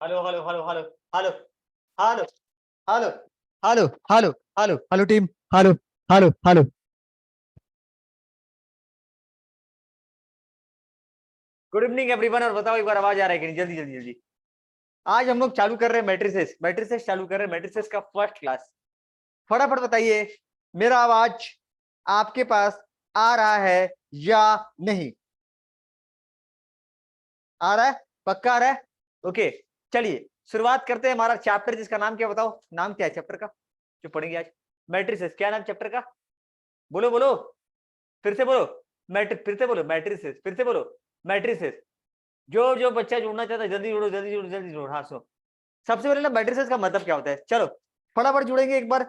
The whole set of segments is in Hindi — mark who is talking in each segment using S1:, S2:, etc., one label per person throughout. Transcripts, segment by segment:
S1: Hello hello hello hello hello hello hello hello hello hello hello team, hello hello hello. Good evening everyone. और बताओ एक बार आवाज आ रहा है कि नहीं? जल्दी जल्दी जल्दी। आज हम लोग चालू कर रहे हैं मैट्रिसेस, मैट्रिसेस चालू कर रहे हैं, मैट्रिसेस का फर्स्ट क्लास। फटाफट बताइए, मेरा आवाज आपके पास आ रहा है या नहीं? आ रहा है? पक्का आ रहा है? ओके, चलिए शुरुआत करते हैं हमारा चैप्टर, जिसका नाम क्या, बताओ नाम क्या है चैप्टर का जो पढ़ेंगे आज? मैट्रिसेस। क्या नाम चैप्टर का? बोलो बोलो, फिर से बोलो। फिर से बोलो मैट्रिसेस, फिर से बोलो मैट्रिसेस। जो जो बच्चा जुड़ना चाहता है जल्दी जुड़ो, जल्दी जुड़ो, जल्दी जुड़ो। हाँ सुनो, सबसे पहले ना मैट्रिसेस का मतलब क्या होता है, चलो फटाफट जुड़ेंगे। एक बार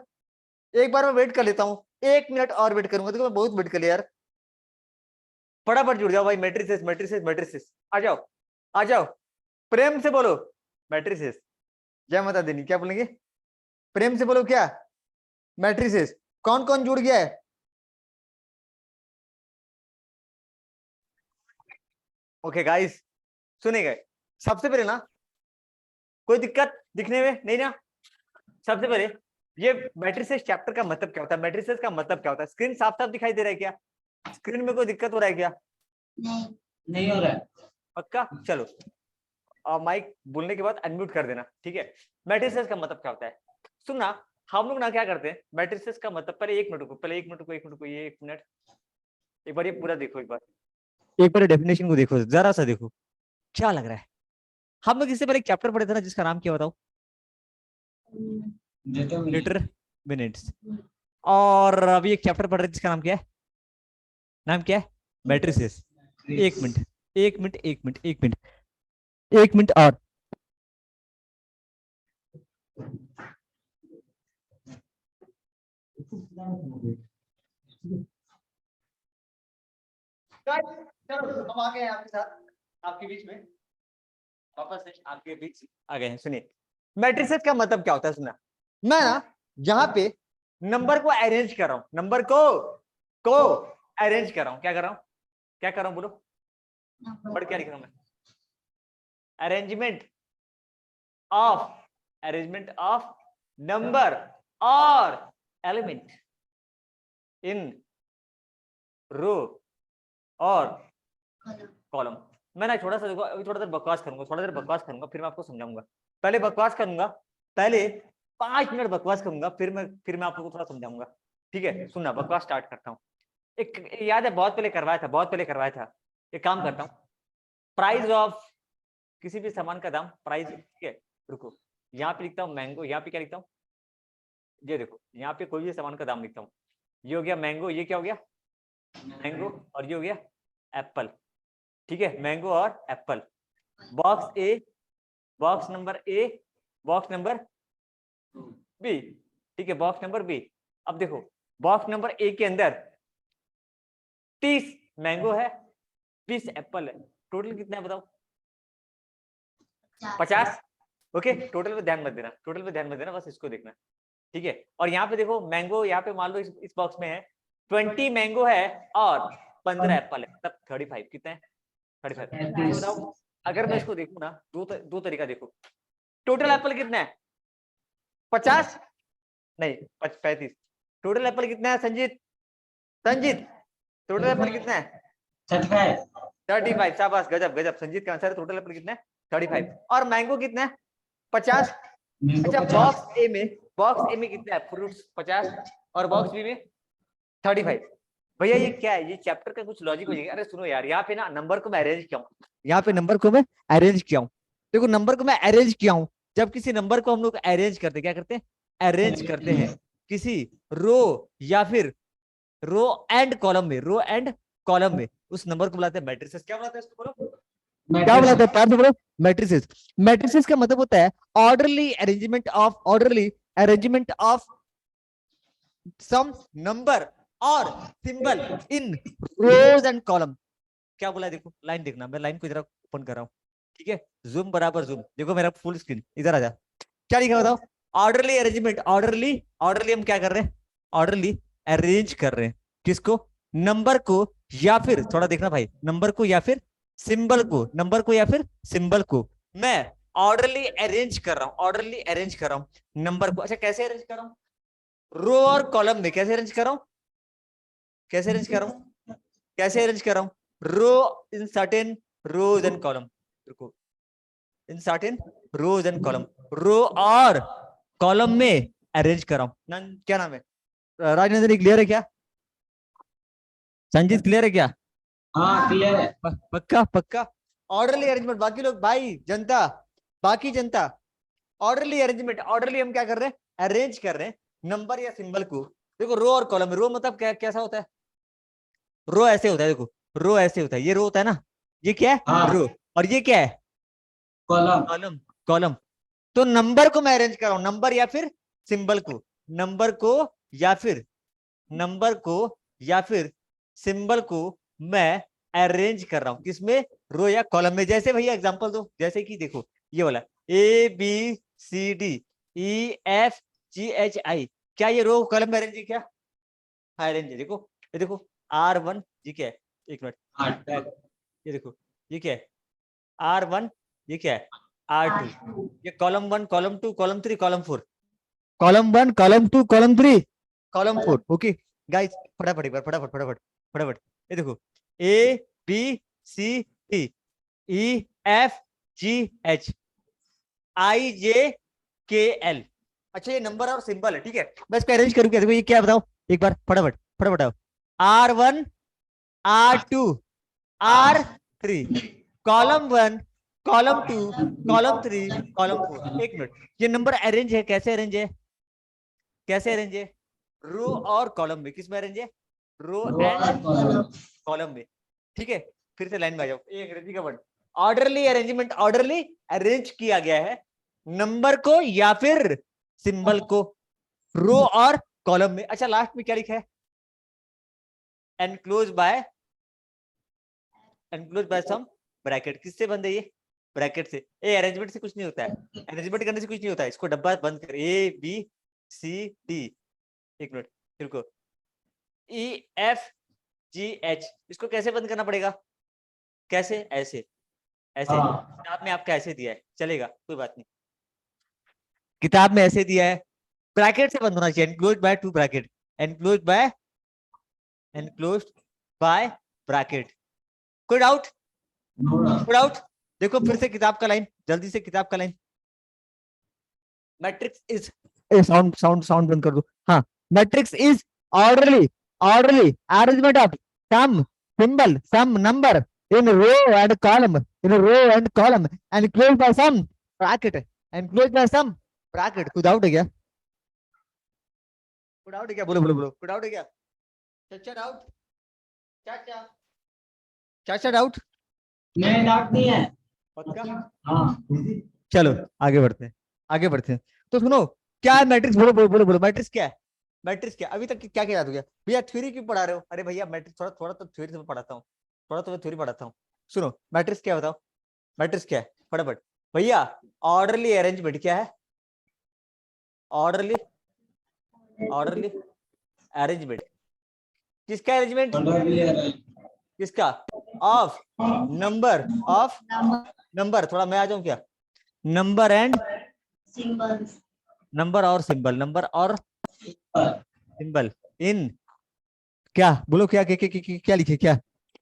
S1: मैं वेट कर लेता हूँ, 1 मिनट और वेट करूंगा। देखो मैं बहुत वेट कर लिया यार, फटाफट जुड़ जाओ भाई। मैट्रिसेस मैट्रिसेस मैट्रिसेस, आ जाओ आ जाओ, प्रेम से बोलो मैट्रिसेस। जय माता दी। क्या बोलेंगे? प्रेम से बोलो क्या? मैट्रिसेस। कौन कौन जुड़ गया है? ओके गाइस, सुनेंगे सबसे पहले ना, कोई दिक्कत दिखने में नहीं ना? सबसे पहले ये मैट्रिसेस चैप्टर का मतलब क्या होता है, मैट्रिसेस का मतलब क्या होता है? स्क्रीन साफ साफ दिखाई दे रहा है क्या? स्क्रीन में कोई दिक्कत हो रहा है क्या?
S2: नहीं, नहीं हो रहा है।
S1: पक्का? चलो, माइक बोलने के बाद अनम्यूट कर देना, ठीक है? मैट्रिसेस का मतलब क्या होता है सुनना। हम लोग ना क्या करते हैं, मैट्रिसेस का मतलब, पहले 1 मिनट को, पहले 1 मिनट को, 1 मिनट को, ये 1 मिनट, एक बार ये पूरा देखो, एक बार डेफिनेशन को देखो, जरा सा देखो क्या लग रहा है। हम लोग इससे पहले एक चैप्टर पढ़े थे ना, जिसका नाम क्या बताओ? डिटरमिनेंट्स। और अभी एक चैप्टर पढ़ रहे हैं जिसका नाम क्या है? नाम क्या है? Matrices. 1 minute, 1 minute, 1 minute, 1 minute, 1 minute और। चलो हम आ गए हैं आपके साथ, आपके बीच में, वापस से आपके बीच आ गए हैं। सुनिए, मैट्रिसेस का मतलब क्या होता है सुना। मैं ना यहाँ पे नंबर को अरेंज कर रहा हूँ, नंबर को अरेंज कर रहा हूँ। क्या कर रहा हूँ? क्या कर रहा हूँ बोलो? पढ़ क्या लिख रहा हूँ मैं? Arrangement of, arrangement of number और एलिमेंट इन रो और कॉलम। मैं ना थोड़ा सा देखो, अभी थोड़ा देर बकवास करूंगा, थोड़ा देर बकवास करूंगा, फिर मैं आपको समझाऊंगा। पहले बकवास करूंगा, पहले 5 मिनट बकवास करूंगा, फिर मैं आप लोगों को थोड़ा समझाऊंगा, ठीक है? सुनना, बकवास स्टार्ट करता हूँ। एक याद है, बहुत पहले करवाया था, बहुत पहले करवाया था। एक काम करता हूँ, प्राइस ऑफ किसी भी सामान का दाम, प्राइस, ठीक है? रुको, यहाँ पे लिखता हूँ मैंगो, यहाँ पे क्या लिखता हूँ? ये देखो, यहाँ पे कोई भी सामान का दाम लिखता हूँ। ये हो गया मैंगो, ये क्या हो गया? मैंगो। और ये हो गया एप्पल, ठीक है? मैंगो और apple. Box A, box number A, box number B, ठीक है? Box number B. अब देखो, बॉक्स नंबर ए के अंदर 30 मैंगो है, 20 एप्पल है, टोटल कितना है बताओ? 50। ओके, टोटल पे ध्यान मत देना, टोटल पे ध्यान मत देना, बस इसको देखना, ठीक है? और यहाँ पे देखो मैंगो, यहाँ पे मान लो इस बॉक्स में है 20 मैंगो है और 15 एप्पल है, तब 35 कितना है? 35। बताओ, अगर मैं इसको देखूँ ना, दो तरीका देखो। टोटल एप्पल कितना है? 50 नहीं 35। टोटल एप्पल कितना है संजीत? संजीत, टोटल एप्पल कितना है? 35। शाबाश, गजब गजब, संजीत का आंसर। टोटल एप्पल कितना है? 35। और मैंगो कितना है? 50। अच्छा, बॉक्स ए में कितना है फ्रूट्स? 50। और बॉक्स बी में 35। भैया ये क्या है? ये चैप्टर का कुछ लॉजिक हो जाएगा। अरे सुनो यार, यहाँ पे ना नंबर को मैं अरेंज किया हूँ, यहाँ पे नंबर को मैं अरेंज किया हूँ। देखो, नंबर को मैं अरेंज किया हूँ। जब किसी नंबर को हम लोग अरेंज करते, क्या करते हैं? अरेंज करते हैं किसी रो या फिर रो एंड कॉलम में, रो एंड कॉलम में, उस नंबर को बुलाते हैं मैट्रिसेस। क्या बुलाते हैं इसको बोलो? क्या बुलाते हैं? प्यार से बोलो, मैट्रिसेस। मैट्रिसेस का मतलब होता है orderly arrangement of some number और symbol in rows and column. क्या बोला? देखो लाइन देखना, मैं लाइन को इधर ओपन कर रहा हूँ, ठीक है? जूम बराबर जूम, देखो मेरा फुल स्क्रीन, इधर आ जा। क्या लिखा बताओ? ऑर्डरली अरेंजमेंट, ऑर्डरली हम क्या कर रहे हैं? ऑर्डरली अरेंज कर रहे हैं किसको? नंबर को, या फिर थोड़ा देखना भाई, नंबर को या फिर सिंबल को, नंबर को या फिर सिंबल को मैं ऑर्डरली अरेंज कर रहा हूं, ऑर्डरली अरेंज कर रहा हूं नंबर को। अच्छा कैसे अरेंज कर रहा हूं? रो और कॉलम में कैसे अरेंज कर रहा हूं? कैसे अरेंज कर रहा हूं? कैसे अरेंज कर रहा हूं? Row in certain rows and column, देखो in certain rows and column, row और कॉलम में अरेंज कर रहा हूं। क्या नाम है राजनंदनी, क्लियर है क्या? संजीत क्लियर है क्या?
S2: हाँ क्लियर है।
S1: पक्का पक्का। ऑर्डरली अरेंजमेंट, बाकी लोग भाई जनता, बाकी जनता, ऑर्डरली अरेंजमेंट, ऑर्डरली हम क्या कर रहे हैं? अरेंज कर रहे हैं नंबर या सिंबल को। देखो रो और कॉलम, रो मतलब क्या, कैसा होता है? रो ऐसे होता है, देखो रो ऐसे होता है, ये रो होता है ना, ये क्या है?
S2: हाँ
S1: रो। और ये क्या है?
S2: कॉलम।
S1: कॉलम। कॉलम। तो नंबर को मैं अरेंज कर रहा हूं, नंबर या फिर सिंबल को, नंबर को या फिर, नंबर को या फिर सिंबल को मैं अरेंज कर रहा हूं किसमें? रो या कॉलम में। जैसे भैया एग्जांपल दो, जैसे कि देखो ये वाला A B C D E F G H I, क्या ये रो कॉलम में अरेंज है क्या? हाँ अरेंज है। देखो ये देखो R1, ये क्या है? एक मिनट, बैक, ये देखो ये क्या है? R1, ये क्या है? R2, ये column 1 column 2 column 3 column 4, column 1 column 2 column 3 column 4। Okay guys, फटाफट एक बार, फटाफट फटाफट फटाफट, ये देखो A B C D E F G H I J K L. अच्छा ये नंबर और सिंबल है, ठीक है, मैं इसको अरेंज करूँ क्या? देखो ये क्या बताओ एक बार, फटाफट फटाफट बताओ। R1 R2 R3, column 1 column 2 column 3 column 4। एक मिनट, ये नंबर अरेंज है, कैसे अरेंज है? कैसे अरेंज है? रो और कॉलम में। किस में अरेंज है? रो एंड कॉलम में। ठीक है, फिर से लाइन में आ जाओ, एक अंग्रेजी का word, orderly arrangement, orderly arrange किया गया है नंबर को या फिर सिंबल को रो और कॉलम में। अच्छा लास्ट में क्या लिखा है? Enclose by, enclose by some bracket. किससे बंद है ये? ब्रैकेट से। ए अरेंजमेंट से कुछ नहीं होता है, अरेंजमेंट करने से कुछ नहीं होता है, इसको डब्बा बंद कर, ए बी सी डी, एक मिनट रुको, ई एफ जी एच, इसको कैसे बंद करना पड़ेगा? कैसे? ऐसे, ऐसे किताब में आपका ऐसे दिया है, चलेगा कोई बात नहीं, किताब में ऐसे दिया है, ब्रैकेट से बंद होना चाहिए, enclose by two bracket, enclose by, enclose by bracket. कोई डाउट? कोई डाउट? देखो फिर से किताब का लाइन, जल्दी से किताब का line, matrix is, sound sound sound बंद कर दो। हाँ, matrix is orderly, orderly arrangement of some symbol some number in row and column, in a row and column and enclosed by some bracket, enclosed by some bracket। कोई डाउट है क्या? कोई डाउट है क्या? बोलो बोलो बोलो, कोई डाउट है क्या? चाचा डाउट, चाचा, चाचा डाउट?
S2: नहीं डाउट नहीं है।
S1: पक्का?
S2: हाँ
S1: चलो आगे बढ़ते हैं, आगे बढ़ते हैं। तो सुनो, क्या है मैट्रिक्स? बोलो बोलो बोलो बोलो, मैट्रिक्स क्या है? मैट्रिक्स क्या? अभी तक क्या क्या याद हो गया? भैया थ्योरी क्यों पढ़ा रहे हो? अरे भैया मैट्रिक्स थोड़ा थोड़ा तो थ्योरी से मैं पढ़ाता हूँ, थोड़ा तो मैं थ्योरी पढ़ाता हूँ। सुनो मैट्रिक्स क्या बताओ, मैट्रिक्स क्या है फटाफट भैया? ऑर्डरली अरेंजमेंट क्या है? ऑर्डरली, ऑर्डरली अरेंजमेंट, किसका अरेंजमेंट? किसका? ऑफ नंबर, ऑफ नंबर, थोड़ा मैं आ जाऊं क्या? नंबर एंड
S3: सिंबल्स,
S1: नंबर और सिंबल, नंबर और सिंबल इन, क्या बोलो, क्या क्या क्या, क्या, क्या लिखे क्या?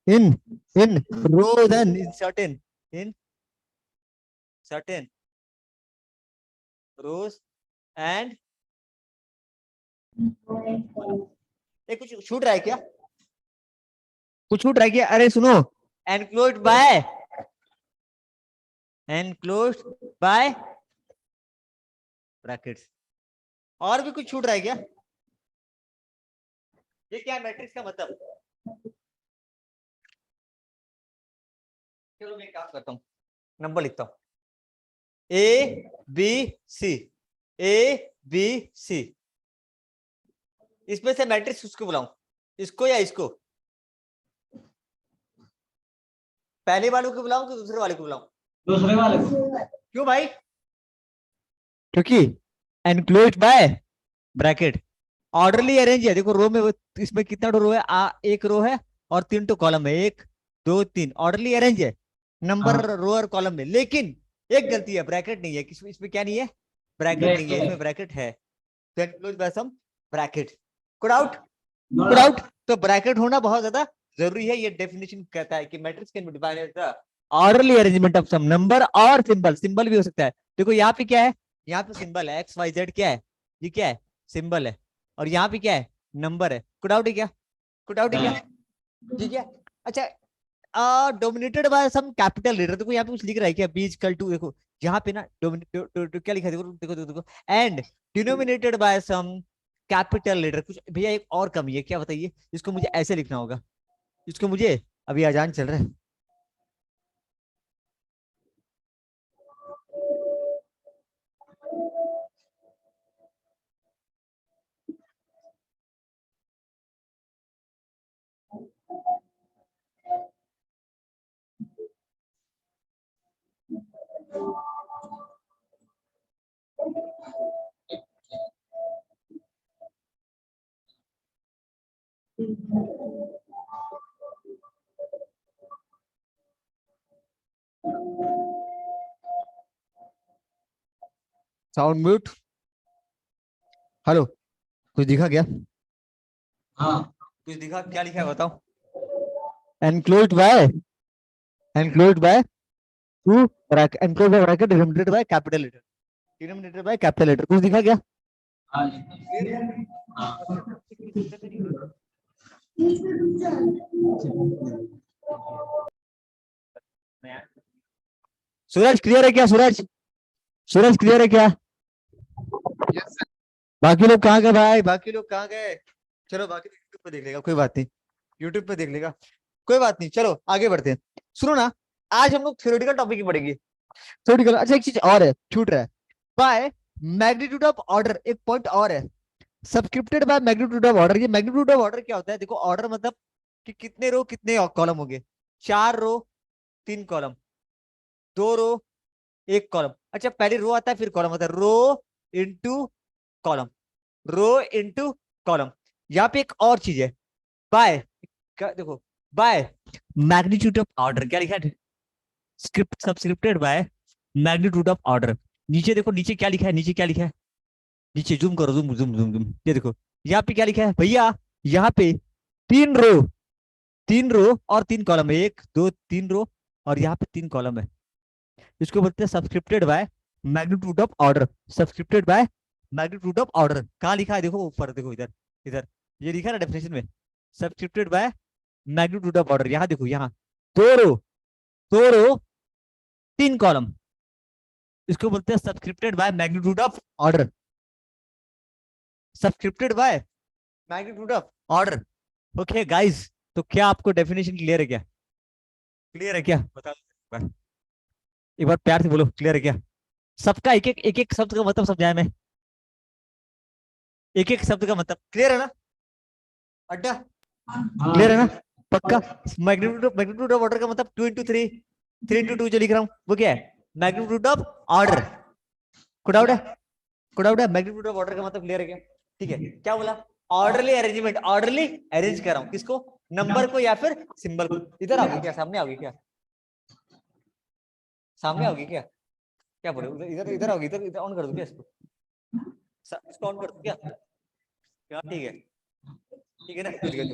S1: In, in rows and in certain, in certain rows and, ये कुछ छूट रहा है क्या? कुछ छूट रहा है क्या? अरे सुनो, enclosed by, enclosed bye brackets, और भी कुछ छूट रहा है क्या? ये क्या है मैट्रिक्स का मतलब? चलो मैं एक काम करता हूँ, नंबर लिखता हूँ, ए बी सी, ए बी सी, इसमें से मैट्रिक्स उसको बुलाऊं, इसको या इसको? पहले वाले को बुलाऊं कि दूसरे वाले को बुलाऊं?
S2: दूसरे वाले को।
S1: क्यों भाई? क्योंकि enclosed by bracket, orderly arrange है। देखो रो में इसमें कितना रो है? एक रो है और 3 तो कॉलम है, 1 2 3, ऑर्डरली अरेंज है नंबर रो और कॉलम में। लेकिन एक गलती है, ब्रैकेट नहीं है, किसमें इसमें क्या नहीं है, ब्रैकेट नहीं है, इसमें ब्रैकेट है, तो enclose by some bracket. Code out, code out. तो ब्रैकेट होना बहुत ज्यादा जरूरी है। ये डेफिनेशन कहता है कि matrix can be defined as the orderly arrangement of some number और सिंबल, सिंबल भी हो सकता है। देखो यहाँ पे क्या है, यहाँ पे सिंबल है एक्स वाई जेड, क्या है ये, क्या है, सिंबल है, और यहाँ पे क्या है, नंबर है। कोड आउट है क्या, कोड आउट है क्या, ठीक है। अच्छा, dominated by some capital letter, देखो यहाँ पे कुछ लिख रहा है क्या, बी इक्वल टू, देखो यहाँ पे ना क्या लिखा है, देखो देखो देखो देखो, and denominated by some capital letter. कुछ भैया एक और कमी है, क्या बताइए, इसको मुझे ऐसे लिखना होगा, इसको मुझे, अभी अजान चल रहा है, साउंड म्यूट। हेलो, कुछ दिखा क्या,
S2: हाँ
S1: कुछ दिखा, क्या लिखा है बताओ, enclosed by, enclosed by two bracket, enclosed by bracket, denominated by capital letter, denominated by capital letter, कुछ दिखा क्या,
S2: हाँ
S1: क्लियर है। अब
S2: हाँ।
S1: देखो इससे कोई दिक्कत नहीं हो रहा। सूरज क्लियर है क्या, सूरज, सूरज क्लियर है क्या, बाकी लोग कहाँ गए भाई, बाकी लोग कहाँ गए, चलो बाकी यूट्यूब पे देख लेगा, कोई बात नहीं, यूट्यूब पे देख लेगा, कोई बात नहीं, चलो आगे बढ़ते हैं। सुनो ना, आज हम लोग थ्योरेटिकल टॉपिक की पढ़ेंगे, थ्योरेटिकल। अच्छा एक चीज और है, छूट रहा है, बाय मैग्नीट्यूड ऑफ ऑर्डर, एक पॉइंट और है, सब्सक्रिप्टेड बाय मैग्नीट्यूड ऑफ ऑर्डर। ये मैग्नीट्यूड ऑफ ऑर्डर क्या होता है, देखो ऑर्डर मतलब कि कितने रो कितने कॉलम हो गए, 4 रो 3 कॉलम, 2 रो 1 कॉलम। अच्छा पहले रो आता है फिर कॉलम आता है, rho into column, rho into column. यहाँ पे एक और चीज है, बाय, देखो बाय मैग्नीट्यूड ऑफ ऑर्डर, क्या लिखा है, script subscripted by magnitude of order. नीचे देखो, नीचे क्या लिखा है, नीचे क्या लिखा है, नीचे जूम करो, जूम जूम जूम जूम, ये देखो यहाँ पे क्या लिखा है भैया, यहाँ पे 3 रो, 3 रो और 3 कॉलम है, 1 2 3 रो और यहाँ पे 3 कॉलम है, इसको बोलते हैं subscripted by magnitude of order, subscripted by magnitude of order. कहाँ लिखा है, देखो ऊपर देखो, इधर इधर ये लिखा है ना डेफिनेशन में, सब्सक्रिप्टेड बाय मैग्नीट्यूड ऑफ ऑर्डर। यहाँ देखो, यहाँ 2 रो, 2 रो 3 कॉलम, इसको बोलते हैं subscripted by magnitude of order, subscripted by magnitude of order. Okay guys, तो क्या आपको डेफिनेशन क्लियर है क्या, क्लियर है क्या, बता दो एक बार प्यार से बोलो, क्लियर है क्या, सबका एक एक शब्द का मतलब समझाया मैं, एक एक शब्द का मतलब क्लियर है ना, अड्डा क्लियर है ना,
S2: हाँ
S1: पक्का। मैग्नीट्यूड ऑफ ऑर्डर का मतलब 2 into 3, 3 into 2 जो लिख रहा हूँ वो क्या है, मैग्नीट्यूड ऑफ ऑर्डर। कुडाउट है, कुडाउट है, मैग्नीट्यूड ऑफ ऑर्डर का मतलब क्लियर है क्या, ठीक है। क्या बोला, ऑर्डरली अरेंजमेंट, ऑर्डरली अरेंज कर रहा हूँ किसको, नंबर को या फिर सिंबल को। इधर आओगे क्या, सामने आओगे क्या, सामने आओगे क्या, क्या बोले, इधर इधर आओगे, इधर इधर ऑन कर दो क्या इसको, इसको ऑन कर दो क्या, ठीक है, ठीक है ना, ठीक है।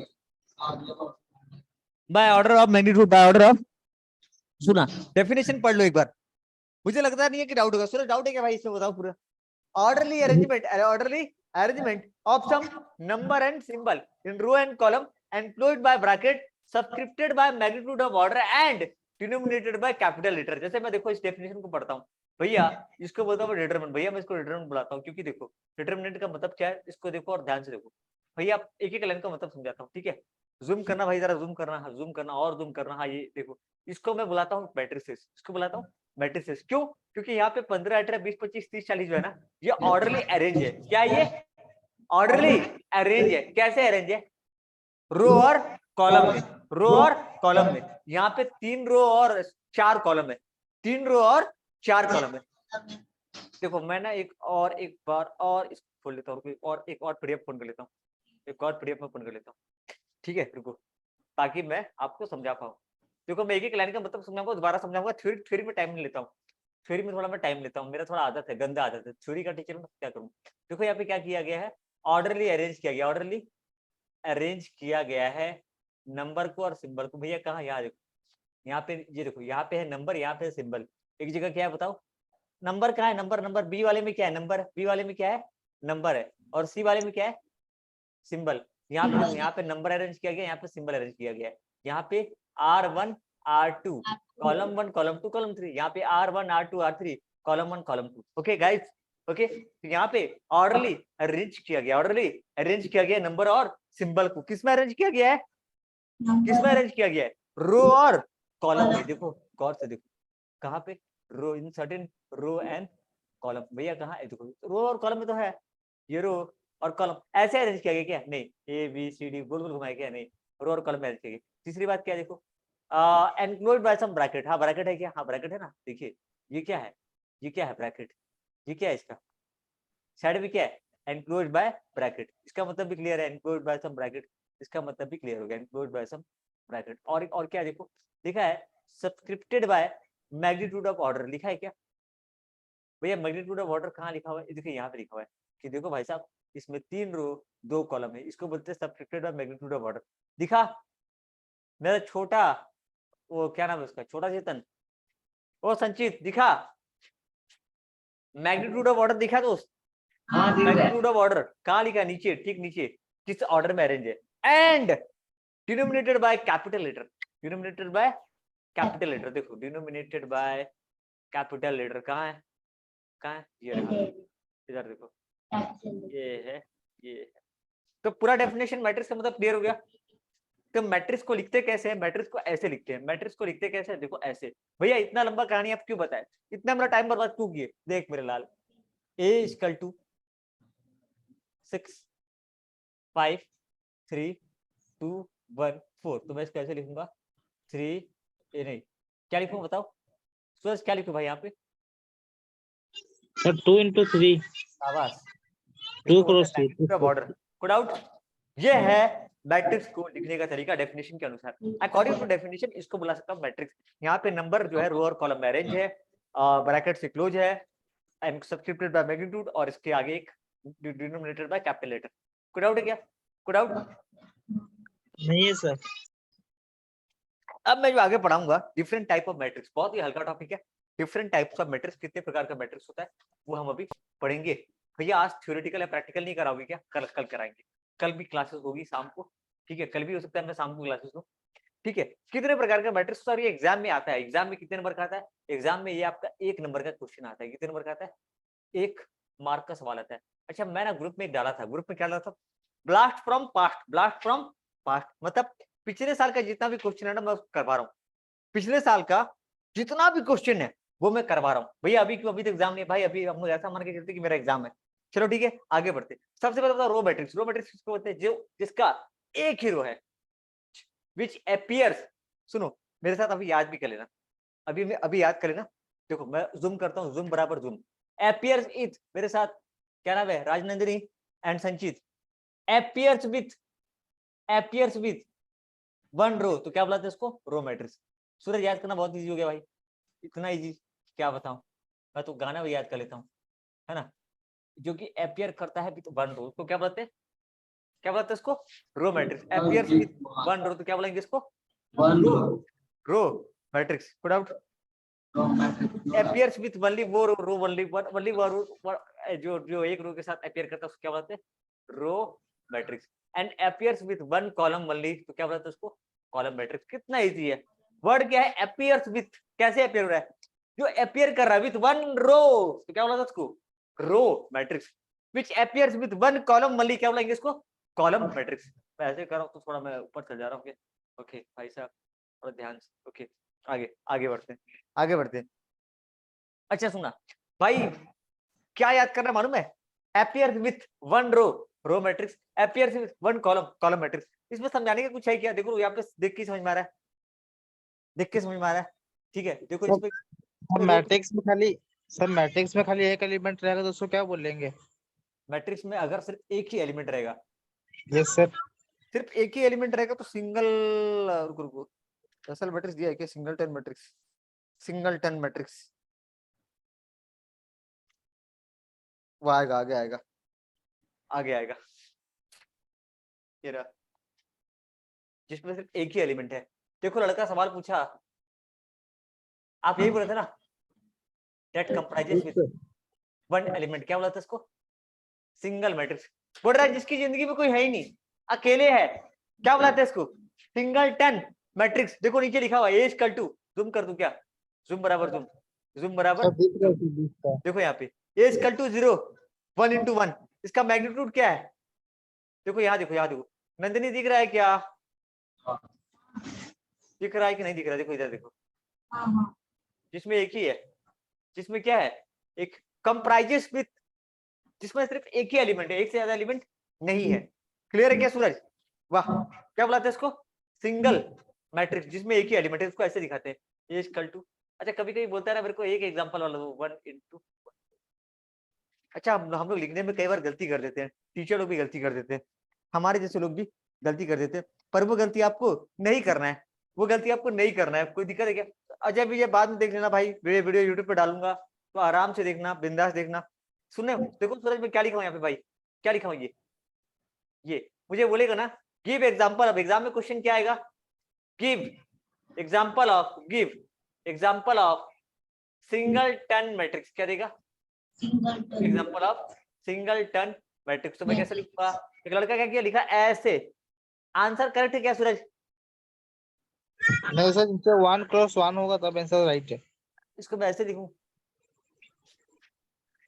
S1: By order of magnitude, by order of, सुना, डेफिनेशन पढ़ लो एक बार, मुझे लगता नहीं है कि डाउट होगा, सुनो डाउट है क्या भाई, इसमें बताओ पूरा। Orderly arrangement, orderly arrangement of some number and symbol in row and column enclosed by bracket, subscripted by magnitude of order and denominated by capital letter. जैसे मैं देखो इस डेफिनेशन को पढ़ता हूँ भैया, इसको बोलता हूँ डिटरमिनेंट, भैया मैं इसको डिटरमिनेंट बुलाता हूँ, क्योंकि देखो डिटरमिनेंट का मतलब क्या है, इसको देखो और ध्यान से देखो भैया, एक एक लाइन का मतलब समझाता हूँ, ठीक है। जूम करना भाई, जरा जूम करना, हाँ जूम करना और जूम करना, हाँ ये देखो, इसको मैं बुलाता हूँ मैट्रिसेस, इसको बुलाता हूँ मैट्रिसेस, क्यों, क्योंकि यहाँ पे 15 18 20 25 30 40 जो है ना, ये ऑर्डरली अरेंज है, क्या ये ऑर्डरली अरेंज है, कैसे अरेंज है, रो और कॉलम में, रो और कॉलम में, यहाँ पे 3 रो और 4 कॉलम है, 3 रो और 4 कॉलम है। देखो मैं ना एक बार और इसको खोल लेता हूँ, और एक और पीडीएफ फोन कर लेता हूँ, एक और पीडीएफ में फोन कर लेता हूँ, ठीक है रुको, ताकि मैं आपको समझा पाऊँ। देखो मैं एक एक लाइन का मतलब समझाऊंगा, दोबारा समझाऊंगा, थ्योरी थ्योरी में टाइम नहीं लेता हूँ, थ्योरी में थोड़ा मैं टाइम लेता हूँ, मेरा थोड़ा आदत है, गंदा आदत है, थ्योरी का टीचर मैं क्या करूँ। देखो यहाँ पे क्या किया गया है, ऑर्डरली अरेंज किया गया, ऑर्डरली अरेंज किया गया है नंबर को और सिंबल को। भैया कहाँ, यहाँ देखो, यहाँ पे ये देखो, यहाँ पे है नंबर, यहाँ पे है सिंबल, एक जगह क्या है बताओ, नंबर कहाँ है, नंबर, नंबर बी वाले में क्या है, नंबर बी वाले में क्या है, नंबर है, और सी वाले में क्या है, सिंबल। यहाँ पे देखो, यहाँ पे नंबर अरेंज किया गया, यहाँ पे सिंबल अरेंज किया गया है, यहाँ पे R1 R2 column 1 column 2 column 3, यहाँ पे R1 R2 R3 column 1 column 2। Okay guys, okay, तो यहाँ पे ऑर्डरली अरेंज किया गया, ऑर्डरली अरेंज किया गया नंबर और सिंबल को। किसमें अरेंज किया गया है, किसमें अरेंज किया गया है, रो और कॉलम में। देखो गौर से देखो, कहाँ पे, row, in certain row and column. भैया कहाँ है, देखो रो और कॉलम में तो है, ये रो और कॉलम ऐसे अरेंज किया गया क्या, नहीं, ए बी सी डी गोल गोल घुमाया क्या, नहीं, रो और कॉलम में अरेंज किया गया। तीसरी बात क्या है, देखो एनक्लोज्ड बाय सम ब्रैकेट, हाँ ब्रैकेट है क्या, हाँ ब्रैकेट है ना, देखिए ये क्या है, ये क्या है ब्रैकेट, ये क्या है, इसका साइड में क्या है, एनक्लोज्ड बाय ब्रैकेट, इसका मतलब भी क्लियर है, एनक्लोज्ड बाय सम ब्रैकेट, इसका मतलब भी क्लियर हो गया, एनक्लोज्ड बाय सम ब्रैकेट। और क्या देखो, लिखा है सब्सक्रिप्टेड बाय मैग्नीट्यूड ऑफ ऑर्डर, लिखा है क्या भैया, मैग्नीट्यूड ऑफ ऑर्डर कहाँ लिखा हुआ है, देखिए यहाँ पे लिखा हुआ है कि देखो भाई साहब, इसमें 3 रो 2 कॉलम है, इसको बोलते हैं subscripted by magnitude of order. दिखा मेरा छोटा, वो क्या नाम है उसका, छोटा चेतन, ओ संचित, दिखा मैग्नीट्यूड ऑफ ऑर्डर, दिखा दोस्त,
S2: हाँ दिख रहा है।
S1: मैग्नीट्यूड ऑफ ऑर्डर कहाँ लिखा है, नीचे, ठीक नीचे, किस ऑर्डर में अरेंज है, and denominated by capital letter, denominated by capital letter. देखो डिनोमिनेटेड बाय कैपिटल लेटर कहाँ है, कहाँ है, ये रहा, इधर देखो, ये है, ये है। तो पूरा डेफिनेशन मैट्रिक्स का मतलब क्लियर हो गया। तो मैट्रिक्स को लिखते कैसे हैं, मैट्रिक्स को ऐसे लिखते हैं, मैट्रिक्स को लिखते कैसे हैं, देखो ऐसे। भैया इतना लंबा कहानी आप क्यों बताए, इतना मेरा टाइम बर्बाद क्यों किए, देख मेरे लाल, A इक्वल टू 6 5 3 2 1 4, तो मैं इसको ऐसे लिखूंगा 3, ये नहीं, क्या लिखूं बताओ सूरज, क्या लिखूं भाई यहाँ पे,
S3: सर 2 into 3
S1: शाबाश,
S3: 2
S1: इसको बोलते
S3: cross
S1: हैं
S3: 3
S1: magnitude of order. Good out, ये है मैट्रिक्स को लिखने का तरीका डेफिनेशन के अनुसार। अकॉर्डिंग टू डेफिनेशन इसको बोला सकता हूँ मैट्रिक्स। यहाँ पे नंबर जो है रो और कॉलम में अरेंज है, ब्रैकेट से क्लोज है, एंड सब्सक्रिप्टेड बाय मैग्नीट्यूड, और इसके आगे एक denominated by capital letter. Good out है क्या, गुड आउट।
S3: नहीं है सर।
S1: अब मैं जो आगे पढ़ाऊंगा डिफरेंट टाइप ऑफ मैट्रिक्स, बहुत ही हल्का टॉपिक है, डिफरेंट टाइप्स ऑफ मैट्रिक्स, कितने प्रकार का मैट्रिक्स होता है वो हम अभी पढ़ेंगे। भैया आज थ्योरेटिकल या प्रैक्टिकल नहीं कराओगे क्या, कल कल कराएंगे, कल भी क्लासेस होगी शाम को, ठीक है, कल भी हो सकता है मैं शाम को क्लासेस दूं, ठीक है। कितने प्रकार का मैट्रिक्स होता है, ये एग्जाम में आता है, एग्जाम में कितने नंबर का आता है, एग्जाम में ये आपका 1 नंबर का क्वेश्चन आता है, कितने नंबर का आता है, 1 मार्क का सवाल आता है। अच्छा मैं ना ग्रुप में डाला था, ग्रुप में क्या डाला था, blast from past, blast from past मतलब पिछले साल का जितना भी क्वेश्चन है ना मैं करवा रहा हूँ, पिछले साल का जितना भी क्वेश्चन है वो मैं करवा रहा हूँ। भैया अभी क्यों, अभी तो एग्जाम नहीं भाई, अभी हम ऐसा मान के चलते कि मेरा एग्जाम है, चलो ठीक है आगे बढ़ते। सबसे पहले बताओ रो मैट्रिक्स, रो मैट्रिक्स किसको बोलते हैं, जो जिसका एक ही रो है, विच अपीयर्स, सुनो मेरे साथ अभी याद भी कर लेना, अभी याद कर लेना, देखो मैं जूम करता हूँ, जूम बराबर जूम, अपीयर्स इथ, मेरे साथ क्या नाम है, राजनंदिनी एंड संचित, अपीयर्स विथ 1 रो, तो क्या बुलाते हैं इसको, रो मैट्रिक्स। सूरज याद करना बहुत इजी हो गया भाई, इतना इजी क्या बताऊं, मैं तो गाना भी याद कर लेता हूँ, है ना, जो कि अपीयर करता है विथ 1 रो, तो क्या बोलते हैं, क्या बोलते हैं इसको, row matrix. Appears with 1 row तो क्या बोलेंगे इसको, row matrix. Good out. Appears with only वो रो ओनली वो रो, जो एक रो के साथ अपीयर करता है उसको क्या बोलते हैं, row matrix. And appears with 1 column only तो क्या बोलते हैं उसको, कॉलम मैट्रिक्स। कितना इजी है, वर्ड क्या है, अपीयर्स विथ, कैसे अपीयर हो रहा है, जो अपीयर कर रहा है विथ 1 रो तो क्या बोला था उसको, row matrix. Which appears with 1 column only क्या बोलेंगे इसको, कॉलम मैट्रिक्स। मैं ऐसे कर रहा हूँ तो थोड़ा मैं ऊपर चल जा रहा हूँ, ओके भाई साहब थोड़ा ध्यान से, ओके आगे बढ़ते हैं। अच्छा सुना भाई, क्या याद करना मालूम है, appears with 1 row matrix, appears with 1 column matrix. इसमें समझाने का कुछ है क्या, देखो यहाँ पे देख के समझ में आ रहा है, देख के समझ में आ रहा है, ठीक है। देखो इसमें
S3: सर मैट्रिक्स में खाली एक एलिमेंट रहेगा तो उसको क्या बोलेंगे,
S1: मैट्रिक्स में अगर सिर्फ एक ही एलिमेंट रहेगा,
S3: यस सर।
S1: सिर्फ एक ही एलिमेंट रहेगा तो सिंगल, रुको ऐसा मैट्रिक्स दिया है क्या, सिंगलटन मैट्रिक्स, सिंगलटन मैट्रिक्स, वो आएगा, आगे आएगा, आगे आएगा। ये रहा, जिसमें सिर्फ एक ही एलिमेंट है। देखो लड़का सवाल पूछा, आप यही बोले थे ना, that comprises with one element, क्या बोला था इसको? Single matrix. बोल रहा है जिसकी जिंदगी में कोई है ही नहीं, अकेले है, क्या बोला था इसको? Singleton matrix. देखो नीचे लिखा हुआ ए इक्वल टू, जूम कर दूं क्या? जूम बराबर जूम, जूम बराबर, देखो यहाँ पे ए इक्वल टू 0, 1 into 1, इसका मैग्नीट्यूड क्या है? देखो यहाँ देखो, यहाँ देखो, नंदिनी दिख रहा है क्या? दिख रहा है कि नहीं दिख रहा है? देखो इधर देखो, जिसमें एक ही है, जिसमें क्या है, एक कंप्राइजेस विथ, जिसमें सिर्फ एक ही एलिमेंट है, एक से ज्यादा एलिमेंट नहीं है। क्लियर है क्या सूरज? वाह, क्या बुलाते हैं इसको? सिंगल मैट्रिक्स, जिसमें एक ही एलिमेंट है, इसको ऐसे दिखाते हैं ए इक्वल टू। अच्छा कभी कभी बोलता है ना मेरे को एक एग्जांपल वाला दो, 1 into 1। अच्छा हम लोग लिखने में कई बार गलती कर देते हैं, टीचर लोग भी गलती कर देते हैं, हमारे जैसे लोग भी गलती कर देते हैं, पर वो गलती आपको नहीं करना है, वो गलती आपको नहीं करना है। कोई दिक्कत है क्या? अजय भी ये बाद में देख लेना भाई, वीडियो यूट्यूब पे डालूंगा तो आराम से देखना, बिंदास देखना। सुनने देखो सूरज में क्या लिखा हुआ यहाँ पे भाई, क्या लिखा हुआ? ये मुझे बोलेगा ना गिव एग्जांपल ऑफ, एग्जाम में क्वेश्चन क्या आएगा? Give example of, give example of singleton matrix, क्या देगा? Example of singleton matrix. तो मैं कैसे लिखूंगा? एक लड़का क्या किया, लिखा ऐसे। आंसर करेक्ट है क्या सूरज?
S3: नहीं सर, इनसे 1 क्रॉस 1 होगा तब आंसर राइट है।
S1: इसको मैं ऐसे लिखूं,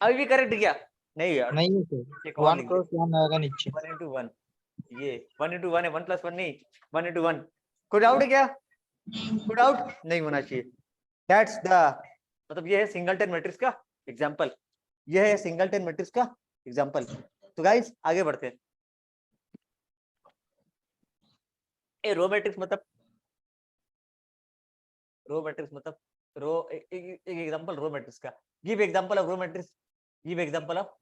S1: अभी भी करेक्ट है क्या? नहीं यार,
S3: नहीं है सर,
S1: एक और
S3: 1
S1: लिख दे,
S3: क्रॉस 1 आएगा नीचे।
S1: 1 into 1, ये 1 into 1 है, 1 plus 1 नहीं, 1 into 1। कोई डाउट है क्या? कोई डाउट नहीं होना चाहिए। दैट्स द, मतलब ये है सिंगलटन मैट्रिक्स का एग्जांपल, ये है सिंगलटन मैट्रिक्स का एग्जांपल। तो गाइस आगे बढ़ते हैं। ए रो मैट्रिक्स मतलब, रो मैट्रिक्स मतलब रो, एक एग्जांपल रो मैट्रिक्स का। Give example of row matrix, give example of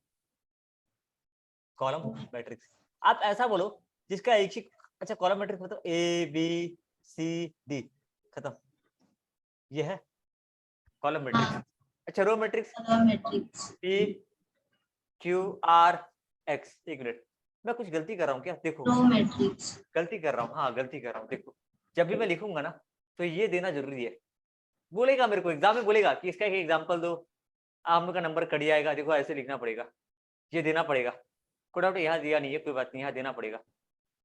S1: column matrix. आप ऐसा बोलो जिसका एक ही, अच्छा कॉलम मैट्रिक्स मतलब ए बी सी डी, खत्म, ये है कॉलम मैट्रिक्स। अच्छा row matrix P Q R X. एक मिनट, मैं कुछ गलती कर रहा हूँ क्या? देखो गलती कर रहा हूँ, हाँ गलती कर रहा हूँ। देखो जब भी मैं लिखूंगा ना तो ये देना जरूरी है। बोलेगा मेरे को एग्जाम में, बोलेगा कि इसका एक एग्जांपल दो, आप लोग का नंबर कट जाएगा। देखो ऐसे लिखना पड़ेगा, ये देना पड़ेगा। कोई डाउट है? यहाँ दिया नहीं है, कोई बात नहीं, यहाँ देना पड़ेगा,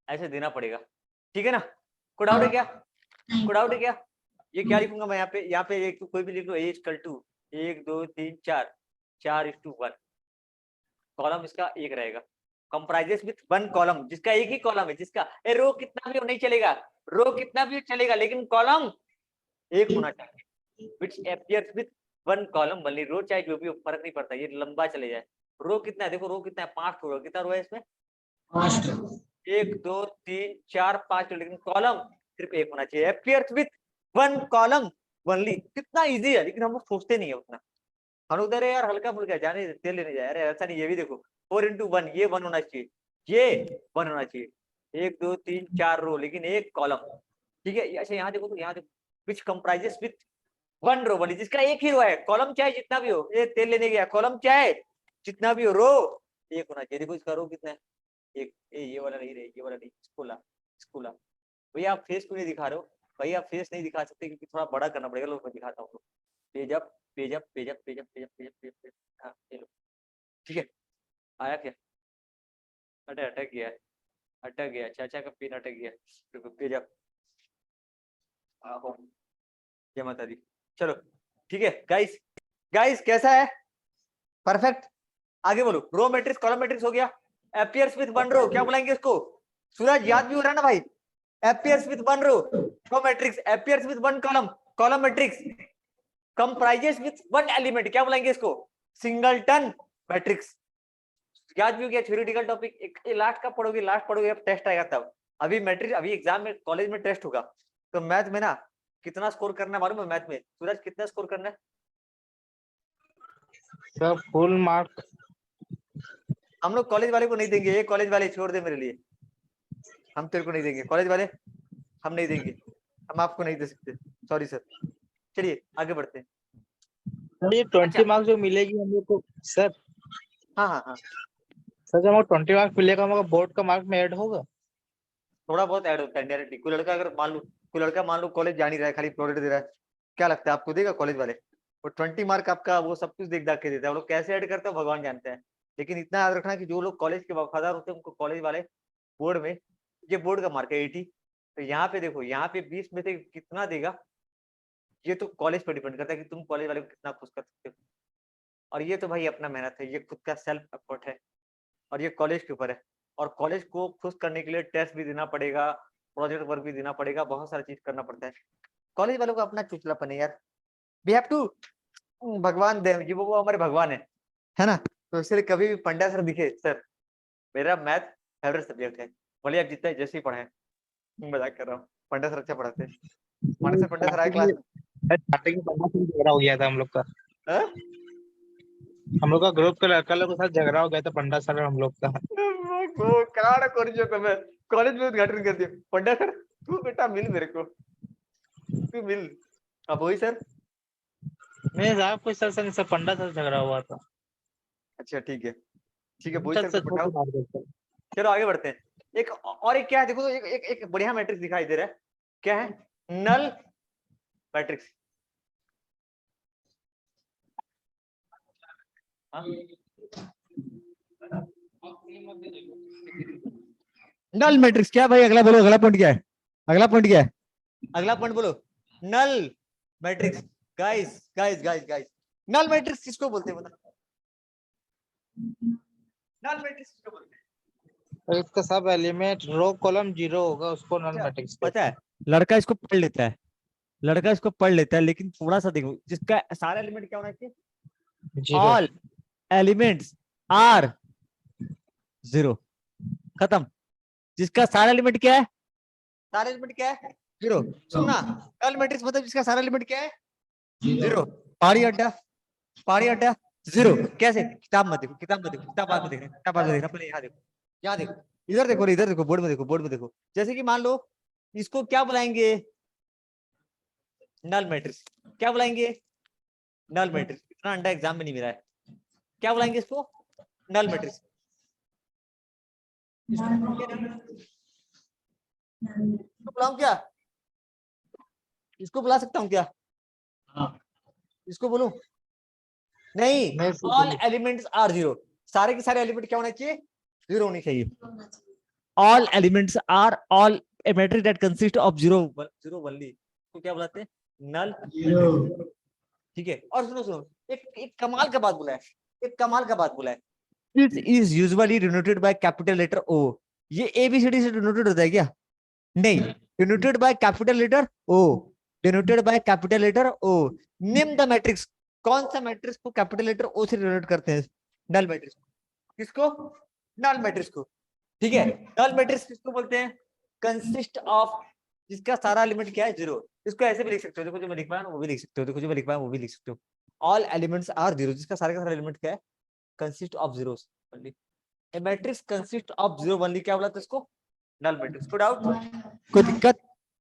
S1: ऐसे देना पड़ेगा, ठीक है ना? कोई डाउट है क्या? कोई डाउट है क्या? ये क्या लिखूंगा मैं यहाँ पे? यहाँ पे एक कोई भी लिख लो, ए इक्वल टू 1 2 3 4, 4:1, कॉलम इसका एक रहेगा, कंप्राइजेस विथ 1 कॉलम, जिसका एक ही कॉलम है, जिसका रो कितना भी हो नहीं चलेगा, रो कितना भी चलेगा, लेकिन कॉलम एक होना चाहिए, which appears with 1 column only। रो चाहे जो भी हो, फर्क नहीं पड़ता, ये लंबा चले जाए। रो कितना है? देखो रो कितना है, 5 रो, कितना रो है इसमें? 1 2 3 4 5, लेकिन कॉलम सिर्फ एक होना चाहिए, appears with 1 column only। कितना इजी है, लेकिन हम लोग सोचते नहीं है उतना। हम लोग यार हल्का फुल्का जाने तेल लेने जाए, अरे ऐसा नहीं। ये भी देखो 4 into 1, ये 1 होना चाहिए, ये 1 होना चाहिए, 1 2 3 4 रो, लेकिन एक कॉलम, ठीक है? अच्छा यहाँ देखो, तो यहाँ देखो which comprises with 1 रो वाली, जिसका एक ही रो है, कॉलम चाहे जितना भी हो, ये तेल लेने गया, कॉलम चाहे जितना भी हो, रो एक होना चाहिए। देखो इसका रो कितना है, एक। ये वाला नहीं रहे, ये वाला नहीं, इसको ला। भैया आप फेस क्यों नहीं दिखा रहे हो? भैया आप फेस नहीं दिखा सकते क्योंकि थोड़ा बड़ा करना पड़ेगा। लो मैं दिखाता हूँ, page up page up page up page up page up page up page up, हाँ ये लो, ठीक है? आया क्या? अटक गया, अटक गया, चाचा का पेन अटक गया, पेज अप, जय माता दी। चलो ठीक है गाइस, गाइस कैसा है? परफेक्ट। आगे बोलो, रो मैट्रिक्स कॉलम मैट्रिक्स हो गया, अपीयर्स विद 1 रो, क्या बुलाएंगे इसको? सूरज याद भी हो रहा है ना भाई? Appears with 1 row, row matrix, appears with 1 column, column matrix, comprises with 1 element, क्या बुलाएंगे इसको? Singleton matrix. याद भी हो गया? थ्योरेटिकल टॉपिक एक लास्ट का पढ़ोगे, लास्ट पढ़ोगे, अब टेस्ट आएगा तब। अभी मैट्रिक्स, अभी एग्जाम में कॉलेज में टेस्ट होगा, तो मैथ में ना कितना स्कोर करना है मालूम है? मैथ में सूरज कितना स्कोर करना है?
S3: Sir full mark.
S1: हम लोग कॉलेज वाले को नहीं देंगे, ये कॉलेज वाले छोड़ दे मेरे लिए, हम तेरे को नहीं देंगे, कॉलेज वाले हम नहीं देंगे, हम आपको नहीं दे सकते, सॉरी सर। चलिए आगे बढ़ते हैं।
S3: ये 20 मार्क्स जो मिलेगी हम लोग को सर,
S1: हाँ हाँ हाँ,
S3: सर जब वो 20 मार्क मिलेगा मगर बोर्ड का मार्क में ऐड होगा।
S1: थोड़ा बहुत ऐड होता है डायरेक्टली। कोई लड़का अगर मान लो, कोई लड़का मान लो कॉलेज जा नहीं रहा है, खाली प्रोजेक्ट दे रहा है, क्या लगता है आपको देगा कॉलेज वाले? वो 20 मार्क आपका वो सब कुछ देख दाख के देता है। वो लोग कैसे ऐड करते हैं भगवान जानते हैं। लेकिन इतना याद रखना कि जो लोग कॉलेज के वफादार होते हैं उनको कॉलेज वाले बोर्ड में, ये बोर्ड का मार्क है 80, तो यहाँ पे देखो, यहाँ पे 20 में से कितना देगा, ये तो कॉलेज पर डिपेंड करता है कि तुम कॉलेज वाले को कितना खुश कर सकते हो। और ये तो भाई अपना मेहनत है, ये खुद का सेल्फ एफर्ट है, और ये कॉलेज के ऊपर है। और कॉलेज को खुश करने के लिए टेस्ट भी देना पड़ेगा, प्रोजेक्ट वर्क भी देना पड़ेगा, बहुत सारा चीज करना पड़ता है। कॉलेज वालों का अपना चुचलापन है यार, वी हैव टू, भगवान दे जी, वो हमारे भगवान है ना। तो इसलिए कभी भी पंड्या सर दिखे, सर मेरा मैथ फेवरेट सब्जेक्ट है, बोले आप जितना जैसे ही पढ़े, मजाक कर रहा हूँ, पंड्या सर अच्छा पढ़ाते हैं। मानस सर, पंड्या सर आए क्लास
S3: स्टार्टिंग में पंडा से झगड़ा हो गया था हम लोग का।
S1: में,
S3: हम लोग का ग्रुप का लड़का लोग के साथ झगड़ा हो गया था पंडा सर और हम लोग का।
S1: वो काड़ा करियो तमे कॉलेज में उद्घाटन कर दिया, पंड्या सर तू बेटा मिल मेरे को, तू मिल। अब वही सर,
S3: नहीं साहब कोई सर से नहीं, सर पंडा सर से झगड़ा हुआ था।
S1: अच्छा ठीक है, ठीक है, बोई
S3: चल
S1: सर
S3: सर
S1: को
S3: छोटी
S1: पठाओ।
S3: बात है।
S1: चलो आगे बढ़ते हैं। एक और एक क्या है देखो, तो एक बढ़िया मैट्रिक्स दिखाई दे रहा है, क्या है? Null matrix. नल मैट्रिक्स क्या है भाई? अगला बोलो, अगला पॉइंट क्या है? अगला पॉइंट क्या है? अगला पॉइंट बोलो। Null matrix. Guys guys guys guys, null matrix किसको बोलते हैं बता? नल मैट्रिक्स किसको बोलते हैं?
S3: तो इसका सब एलिमेंट रो कॉलम जीरो होगा, उसको नल
S1: अच्छा,
S3: मैट्रिक्स
S1: पता
S3: कहते
S1: है, लड़का इसको पढ़ लेता है, लड़का इसको पढ़ लेता है, लेकिन थोड़ा सा देखो, जिसका सारा एलिमेंट क्या होना चाहिए?
S3: हैं। Zero.
S1: All elements are zero, खत्म। जिसका सारा एलिमेंट क्या है? सारा एलिमेंट क्या है? जीरो। सुनना, नल मैट्रिक्स मतलब जिसका सारा एलिमेंट क्या है? जीरो। पहाड़ी अड्डा, पहाड़ी अड्डा जीरो। कैसे? किताब मत देखो, किताब मत देखो, किताब बाद में देखना, किताब बाद में देखना, पहले यहाँ देखो, यहाँ देखो, इधर देखो, इधर देखो, बोर्ड में देखो, बोर्ड में देखो। जैसे कि मान लो इसको क्या बुलाएंगे? Null matrix. क्या बुलाएंगे? Null matrix. इतना अंडा एग्जाम में नहीं मिला है, क्या बुलाएंगे इसको? Null matrix. इसको बुलाऊं क्या? इसको बुला सकता हूँ क्या?
S2: हाँ
S1: इसको बोलूं? नहीं,
S3: नहीं sir,
S1: all elements are zero. सारे के सारे एलिमेंट क्या होना चाहिए? जीरो होनी चाहिए। All elements are all a matrix that consist of zero zero only, तो क्या बुलाते हैं? नल।
S2: जीरो।
S1: ठीक है, और सुनो सुनो, एक कमाल का बात बोला है, एक कमाल का बात बोला है। This is usually denoted by capital letter O. ये एबीसीडी से डिनोटेड होता है क्या? नहीं, denoted by capital letter O, denoted by capital letter O. Name the matrix. कौन सा मैट्रिक्स को कैपिटल लेटर ओ से डिनोट करते हैं? Null matrix. किसको? नल मैट्रिक्स को। ठीक है, नल मैट्रिक्स किसको बोलते हैं? कंसिस्ट ऑफ, जिसका सारा एलिमेंट क्या है? जीरो। इसको ऐसे भी लिख सकते हो, देखो जो मैं लिख पाया ना वो भी लिख सकते हो, देखो जो मैं लिख पाया वो भी लिख सकते हो। ऑल एलिमेंट्स आर जीरो, जिसका सारे का सारा एलिमेंट क्या है? Consist of zeros only. A matrix consist of zero only, क्या बोला था इसको? Null matrix. कोई डाउट, कोई दिक्कत,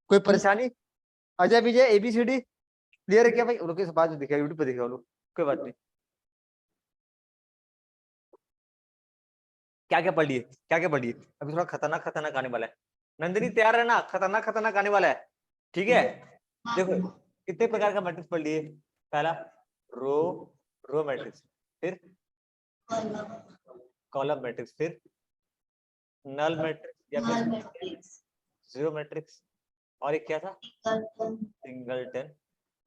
S1: कोई परेशानी? अजय विजय एबीसीडी क्लियर है क्या भाई? उन लोग के बाद दिखेगा, यूट्यूब पे दिखेगा वो लोग, कोई बात नहीं। क्या क्या पढ़ लिए, क्या क्या पढ़ लिए? अभी थोड़ा खतरनाक खतरनाक आने वाला है। नंदिनी तैयार है ना? खतरनाक खतरनाक आने वाला है, ठीक है? देखो कितने प्रकार का मैट्रिक्स पढ़ लिए। पहला रो, रो मैट्रिक्स, फिर कॉलम मैट्रिक्स, फिर नल मैट्रिक्स या फिर जीरो मैट्रिक्स, और एक क्या था? Singleton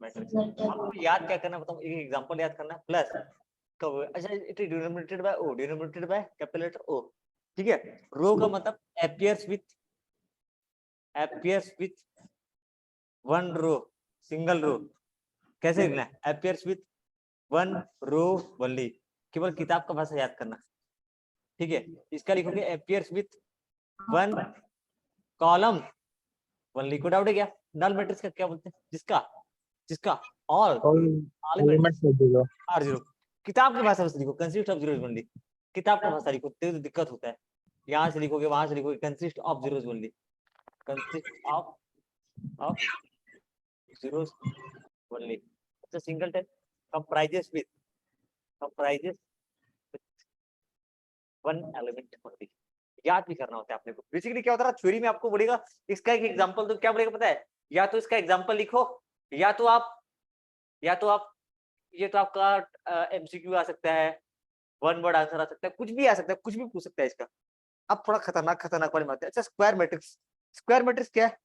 S1: matrix. आपको याद क्या करना बताऊं, एक एग्जांपल याद करना प्लस कब, अच्छा it is denominated by O, denominated by capital letter O, ठीक है? रो का मतलब appears with one row, single row. कैसे लिखना है? appears with one row only. केवल किताब का भाषा याद करना, ठीक है? इसका लिखोगे appears with one column only. को डाउट है क्या? नल मैट्रिक्स का क्या बोलते हैं? जिसका, जिसका ऑल
S3: एलिमेंट्स में जीरो।
S1: Are zero. किताब की भाषा में लिखो कंसिस्ट ऑफ जीरो ओनली। किताब का भाषा लिखो तो दिक्कत होता है, यहाँ से लिखोगे वहां से लिखोगे, consist of zeros only, consist of zeros only. अच्छा singleton, comprises with, comprises one element only. याद भी करना होता है आपने को। बेसिकली क्या होता है थ्योरी में आपको बोलेगा इसका एक एग्जांपल, तो क्या बोलेगा पता है, या तो इसका एग्जांपल लिखो, या तो आप ये तो आपका एमसीक्यू आ सकता है, वन वर्ड आंसर आ सकता है, कुछ भी आ सकता है, कुछ भी पूछ सकता है इसका। अब थोड़ा खतरनाक खतरनाक वाली बात है। अच्छा स्क्वायर मैट्रिक्स, स्क्वायर मैट्रिक्स क्या है?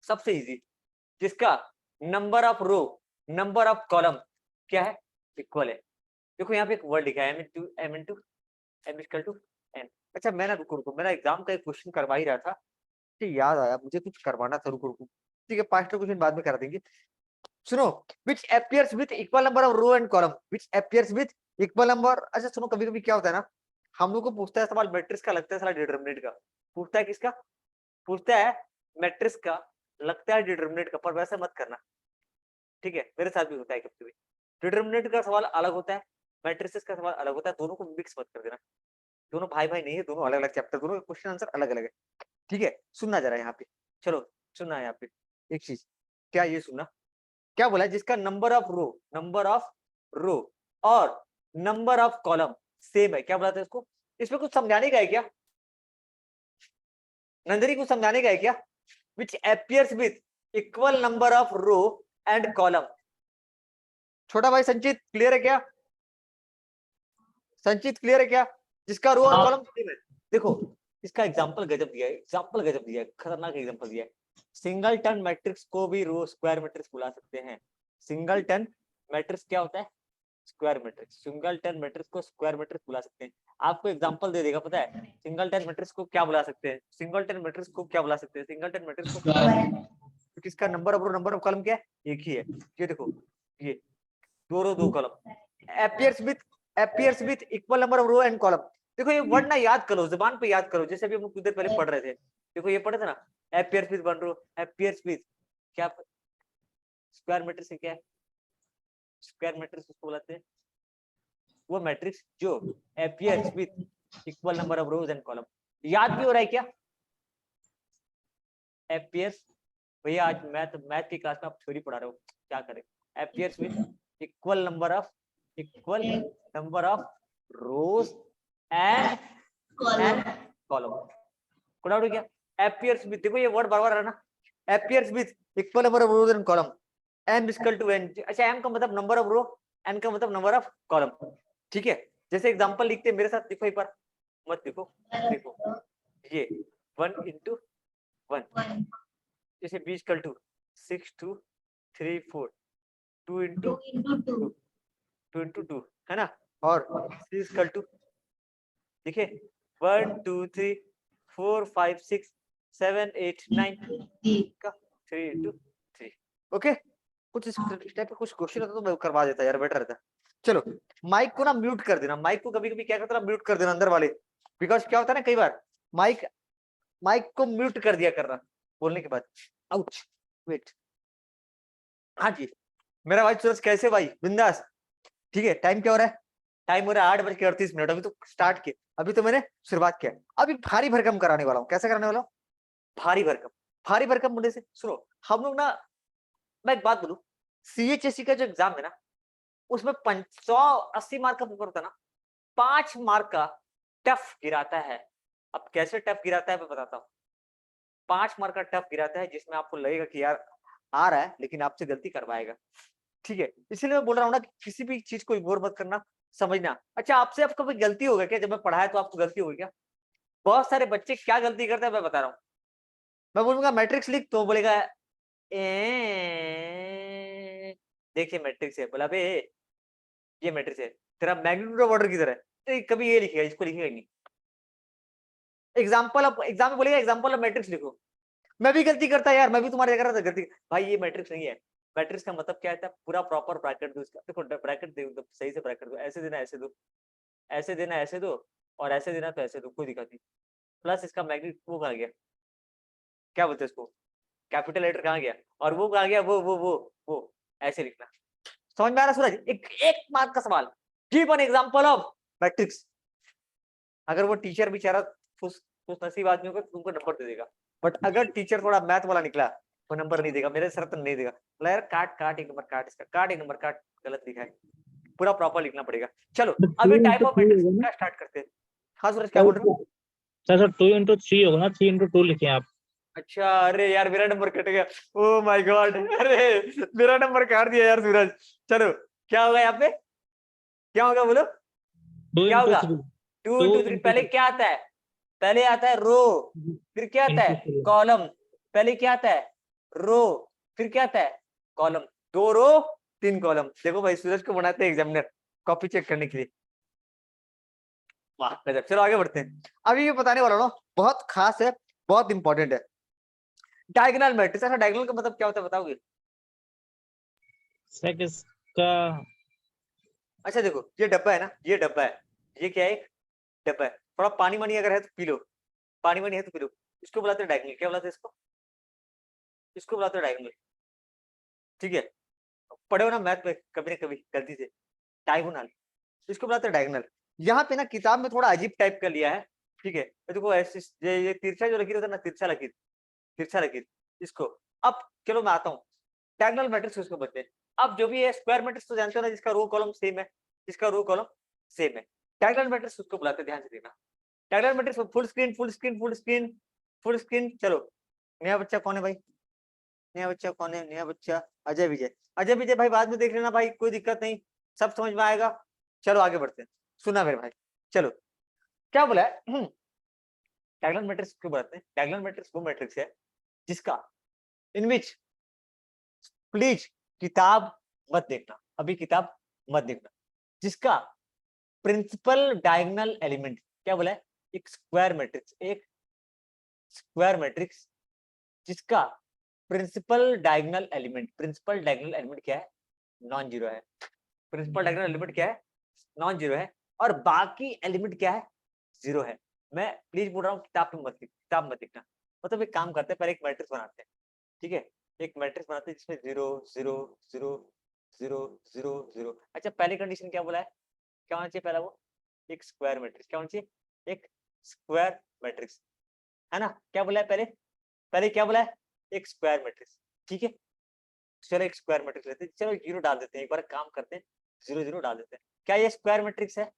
S1: सबसे इजी, जिसका number of row number of column क्या है, इक्वल है। देखो यहाँ पे एक वर्ड लिखा है m इक्वल टू n। अच्छा मैं ना रुको मेरा एग्जाम का एक क्वेश्चन करवा ही रहा था, ठीक याद आया मुझे कुछ करवाना था, रुको ठीक है, 5 क्वेश्चन बाद में करा देंगे। सुनो, which appears with equal number of row and column, which appears with equal number। अच्छा सुनो, कभी कभी क्या होता है ना, हम लोग को पूछता है सवाल मैट्रिक्स का, लगता है साला डिटरमिनेंट का। पूछता है किसका? पूछता है मैट्रिक्स का, लगता है डिटरमिनेंट का। पर वैसे मत करना, ठीक है, मेरे साथ भी होता है कभी कभी। डिटरमिनेंट का सवाल अलग होता है, मैट्रिसेस का सवाल अलग होता है, दोनों को मिक्स मत कर देना। दोनों भाई भाई नहीं है, दोनों अलग अलग चैप्टर, दोनों क्वेश्चन आंसर अलग अलग है, ठीक है। सुनना जरा यहाँ पे, चलो सुनना यहाँ पे एक चीज, क्या ये सुनना, क्या बोला है, जिसका नंबर ऑफ रो और नंबर ऑफ कॉलम सेम है, क्या बोला था इसको? इसमें कुछ समझाने का है क्या? नंदरी कुछ समझाने का है क्या? Which appears with equal number of row and column. छोटा भाई संचित क्लियर है क्या? संचित क्लियर है क्या? जिसका रो और
S2: हाँ।
S1: कॉलम सेम है। देखो इसका एग्जांपल गजब दिया है, एग्जांपल गजब दिया है, खतरनाक एग्जांपल दिया है। सिंगलटन मैट्रिक्स को भी रो स्क्वायर मैट्रिक्स बुला सकते हैं। सिंगलटन मैट्रिक्स क्या होता है? Square matrix. सिंगलटन मैट्रिक्स को स्क्वायर मैट्रिक्स बुला सकते हैं। आपको एग्जांपल दे देगा, पता है सिंगलटन मैट्रिक्स को क्या बुला सकते हैं, सिंगलटन मैट्रिक्स को क्या बुला सकते हैं, सिंगलटन मैट्रिक्स को क्योंकि इसका number of row number of column क्या है, एक ही है। ये देखो, ये दो रो दो column, appears with equal number of row and column। देखो ये वर्ड ना याद करो, जुबान पे याद करो, जैसे अभी हम कुछ देर पहले पढ़ रहे थे। देखो ये पढ़े थे ना, appears with one row, appears with क्या, स्क्वायर मैट्रिक्स क्या है? स्क्वायर मैट्रिक्स उसको बुलाते हैं वो मैट्रिक्स जो appears with equal number of rows and column। याद भी हो रहा है क्या? appears, भैया आज मैथ की क्लास में आप थ्योरी पढ़ा रहे हो, क्या करें? appears with equal number of rows and column। कोई डाउट है क्या? appears with, देखो ये वर्ड बार-बार है ना, appears with equal number of rows and column, m is equal to n। अच्छा m का मतलब नंबर ऑफ रो, n का मतलब नंबर ऑफ कॉलम, ठीक है। जैसे एग्जांपल लिखते हैं मेरे साथ, देखो एक बार, मत देखो, देखो ये 1 into 1, जैसे b is equal to 6 2 3 4, 2 into 2 है ना, और 3 is equal to, देखिए 1 2 3 4 5 6 7 8 9 का 3 into 3। ओके, कुछ इस टाइप का कुछ क्वेश्चन होता तो मैं करवा देता यार, बेटर रहता। चलो माइक को ना म्यूट कर देना, माइक को कभी कभी क्या करता है म्यूट कर देना अंदर वाले, बिकॉज क्या होता है ना कई बार माइक को म्यूट कर दिया करना बोलने के बाद। आउच, वेट, हाँ जी मेरा भाई सूरज कैसे भाई, बिंदास, ठीक है। टाइम क्या हो रहा है? टाइम हो रहा है 8:38। अभी तो स्टार्ट किया, अभी तो मैंने शुरुआत किया। अभी भारी भरकम कराने वाला हूँ। कैसे कराने वाला हूँ? भारी भरकम होने से, सुनो हम लोग ना, मैं एक बात बोलूं, CHSE का जो एग्जाम है ना, उसमें 180 मार्क का पेपर होता है ना, 5 मार्क का टफ गिराता है। अब कैसे टफ गिराता है मैं बताता हूँ। 5 मार्क का टफ गिराता है जिसमें आपको लगेगा कि यार आ रहा है, लेकिन आपसे गलती करवाएगा, ठीक है। इसलिए मैं बोल रहा हूँ ना कि किसी भी चीज को इग्नोर मत करना, समझना। अच्छा आपसे आपको कोई गलती होगा क्या? जब मैं पढ़ाया तो आपको गलती होगी क्या? बहुत सारे बच्चे क्या गलती करते हैं मैं बता रहा हूँ। मैं बोलूंगा मैट्रिक्स लिख, तो बोलेगा देखिए मैट्रिक्स है, बोला बे ये मैट्रिक्स है, तेरा मैग्नीट्यूड ऑफ ऑर्डर किधर है? तो कभी ये लिखेगा, इसको लिखेगा नहीं। एग्जाम में बोलेगा एग्जाम्पल ऑफ मैट्रिक्स लिखो। मैं भी गलती करता है यार, मैं भी तुम्हारे जगह गलती, भाई ये मैट्रिक्स नहीं है। मैट्रिक्स का मतलब क्या है? पूरा प्रॉपर ब्रैकेट दो इसका, देखो ब्रैकेट दो, सही से ब्रैकेट दो, ऐसे देना ऐसे दो, ऐसे देना ऐसे दो, और ऐसे देना तो ऐसे दो, कोई दिक्कत नहीं। प्लस इसका मैग्नीट्यूड वो कहाँ गया, क्या बोलते हैं इसको, कैपिटल लेटर कहाँ गया, और वो कहाँ गया, वो ऐसे लिखना। समझ में आ रहा सूरज? एक मार्क का सवाल, give an example of matrix. अगर वो टीचर बेचारा खुश नसीब आदमी होगा तुमको नंबर दे देगा, बट अगर टीचर थोड़ा मैथ वाला निकला वो नंबर नहीं देगा, मेरे सर तो नहीं देगा। यार काट एक नंबर काट, इसका काट एक नंबर काट, गलत लिखा है। पूरा प्रॉपर लिखना पड़ेगा। चलो
S3: तो
S1: अभी
S3: 2
S1: टाइप
S3: into
S1: ऑफ
S3: 3
S1: मैट्रिक्स
S3: होगा ना
S1: का स्टार्ट करते हैं। हाँ सूरज क्या बोल रहे हो?
S3: सर 2 into 3 होगा ना, 3 into 2 लिखे आप।
S1: अच्छा, अरे यार मेरा नंबर कट गया, ओ माय गॉड, अरे मेरा नंबर काट दिया यार सूरज। चलो क्या होगा यहाँ पे, क्या होगा बोलो,
S3: 2
S1: क्या
S3: into
S1: होगा?
S3: 3
S1: 2
S3: 2
S1: इंटू 3
S3: into
S1: पहले
S3: 3
S1: क्या आता है? पहले आता है रो, फिर क्या आता है?
S3: into 3
S1: column. पहले क्या आता है? रो, फिर क्या आता है? कॉलम। 2 रो 3 कॉलम। देखो भाई सूरज को बनाते हैं एग्जामिनर कॉपी चेक करने के लिए। वाह गजब। चलो आगे बढ़ते हैं। अभी ये बताने वाला हूँ बहुत खास है, बहुत इंपॉर्टेंट है, डायगोनल मैट्रिक्स। अच्छा डायगोनल का मतलब क्या होता है बताओगे?
S3: सर किसका
S1: अच्छा देखो ये डब्बा है ना, ये डब्बा है, ये क्या है? एक डब्बा है। थोड़ा पानी वानी अगर है तो पी लो, पानी वानी है तो पी लो। इसको बुलाते हैं डायगोनल। क्या बुलाते हैं इसको? इसको बुलाते हैं डायगोनल। ठीक है, पढ़े हो ना मैथ में कभी ना कभी गलती से, डायगोनल, इसको बुलाते हैं डायगोनल। यहाँ पे ना किताब में थोड़ा अजीब टाइप का लिया है। ठीक है, तो देखो ऐसे ये तिरछा जो लकीर होता है ना, तिरछा लकीर, तिरछा लकीर, इसको। अब चलो मैं आता हूँ डायगोनल मैट्रिक्स उसको बोलते हैं। अब जो भी है स्क्वायर मैट्रिक्स तो जानते हो ना, जिसका रो कॉलम सेम है, जिसका रो कॉलम सेम है, डायगोनल मैट्रिक्स उसको बुलाते हैं, ध्यान से देखना। Diagonal matrix full screen full screen full screen full screen. चलो नया बच्चा कौन है भाई, नया बच्चा कौन है? नया बच्चा अजय विजय। अजय विजय भाई बाद में देख लेना भाई, कोई दिक्कत नहीं, सब समझ में आएगा। चलो आगे बढ़ते हैं, सुना मेरे भाई। चलो क्या बोला है, डायगोनल मैट्रिक्स क्यों बोलते हैं? डायगोनल मैट्रिक्स वो मैट्रिक्स है जिसका, इन विच, प्लीज किताब मत देखना, अभी किताब मत देखना, जिसका प्रिंसिपल डायगोनल एलिमेंट, क्या बोला है? एक स्क्वायर मैट्रिक्स, एक स्क्वायर मैट्रिक्स जिसका principal diagonal element, principal diagonal element क्या है? नॉन जीरो है। प्रिंसिपल डायगोनल एलिमेंट क्या है? नॉन जीरो है। और बाकी एलिमेंट क्या है? जीरो है। मैं प्लीज बोल रहा हूँ किताब पे मत, किताब मत देखना। मतलब एक काम करते हैं, पहले एक मैट्रिक्स बनाते हैं। ठीक है, एक मैट्रिक्स बनाते हैं जिसमें 0 0 0 0 0 0। अच्छा पहली कंडीशन क्या बोला है, क्या होना चाहिए पहला? वो एक स्क्वायर मैट्रिक्स। क्या होना चाहिए? एक स्क्वायर मैट्रिक्स, है ना? क्या बोला है पहले? पहले क्या बोला है? एक स्क्वायर मैट्रिक्स। ठीक है, चलो एक स्क्वायर मैट्रिक्स लेते हैं, चलो 0 डाल देते हैं, एक बार काम करते हैं, 0 0 डाल देते हैं। क्या ये स्क्वायर मैट्रिक्स है?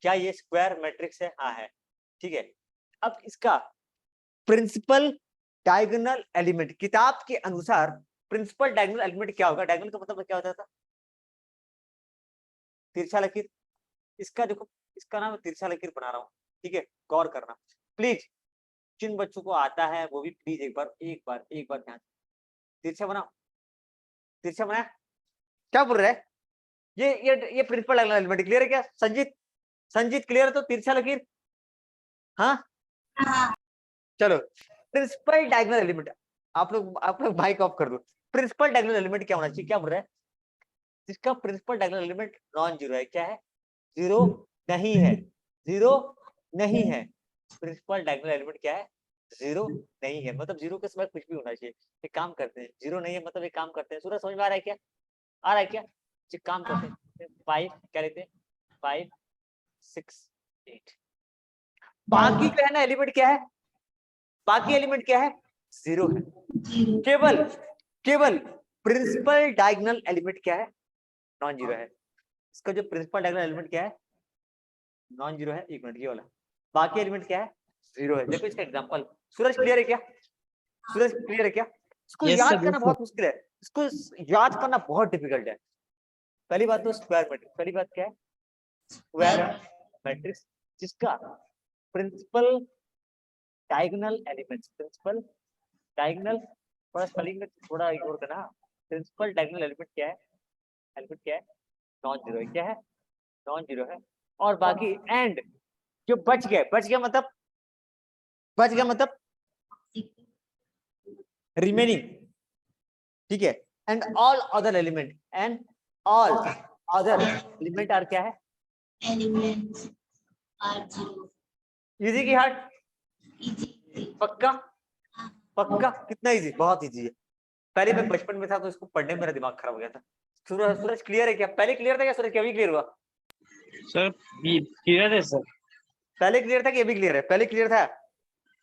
S1: क्या ये स्क्वायर मैट्रिक्स है? हाँ है। ठीक है, अब इसका प्रिंसिपल डायगोनल एलिमेंट, किताब के अनुसार प्रिंसिपल डायगोनल एलिमेंट क्या होगा? डायगोनल का मतलब क्या होता था? तिरछा लकीर। इसका देखो, इसका नाम तिरछा लकीर बना रहा हूँ। ठीक है, गौर करना प्लीज, जिन बच्चों को आता है वो भी प्लीज एक बार ध्यान। तिरछा बनाओ, तिरछा बनाया। क्या बोल रहा है? ये प्रिंसिपल डायगोनल एलिमेंट क्लियर है क्या? संजीत, संजीत क्लियर है तो तिरछा लकीर? हाँ चलो, प्रिंसिपल डायगोनल एलिमेंट, आप लोग माइक ऑफ कर दो। प्रिंसिपल डायगोनल एलिमेंट क्या होना चाहिए? क्या बोल रहा है? जिसका principal diagonal element non zero है। क्या है? जीरो नहीं है, जीरो नहीं है। प्रिंसिपल डायगोनल एलिमेंट क्या है? जीरो नहीं है। मतलब जीरो के समय कुछ भी होना चाहिए। एक काम करते हैं, जीरो नहीं है मतलब एक काम करते हैं, सूरज समझ में आ रहा है क्या? आ रहा है क्या? एक काम करते हैं, 5 क्या लेते हैं, 5 6 8। बाकी जो है ना एलिमेंट क्या है? बाकी एलिमेंट क्या है? जीरो है। केवल केवल प्रिंसिपल डायगोनल एलिमेंट क्या है? नॉन जीरो है। इसका जो प्रिंसिपल डायगोनल एलिमेंट क्या है? नॉन जीरो है। एक मिनट, ये वाला। बाकी एलिमेंट क्या है? जीरो है। देखो इसका एग्जांपल, सूरज क्लियर है क्या? सूरज क्लियर है क्या? इसको
S3: यस
S1: याद
S3: सर,
S1: करना
S3: यस सर।
S1: बहुत मुश्किल है, इसको याद करना बहुत डिफिकल्ट है। पहली बात तो स्क्वायर मैट्रिक्स, पहली बात क्या है? स्क्वायर मैट्रिक्स जिसका principal diagonal elements, principal diagonal, थोड़ा स्पेलिंग में थोड़ा इग्नोर करना। प्रिंसिपल डायगोनल एलिमेंट क्या है? एलिमेंट क्या है? नॉन जीरो है। क्या है? नॉन जीरो है। और बाकी एंड जो बच गए, बच गया मतलब, बच गया मतलब रिमेनिंग। ठीक है, and all other element, and all other element are क्या है?
S4: elements are zero.
S1: इजी की हार्ड?
S4: Easy.
S1: पक्का? पक्का? कितना इजी? बहुत इजी है। पहले मैं बचपन में था तो इसको पढ़ने में मेरा दिमाग खराब हो गया था। सूरज, सूरज क्लियर है क्या? पहले क्लियर था क्या सूरज? क्या अभी क्लियर हुआ?
S3: सर ये क्लियर है सर।
S1: पहले क्लियर था कि अभी क्लियर है? पहले क्लियर था।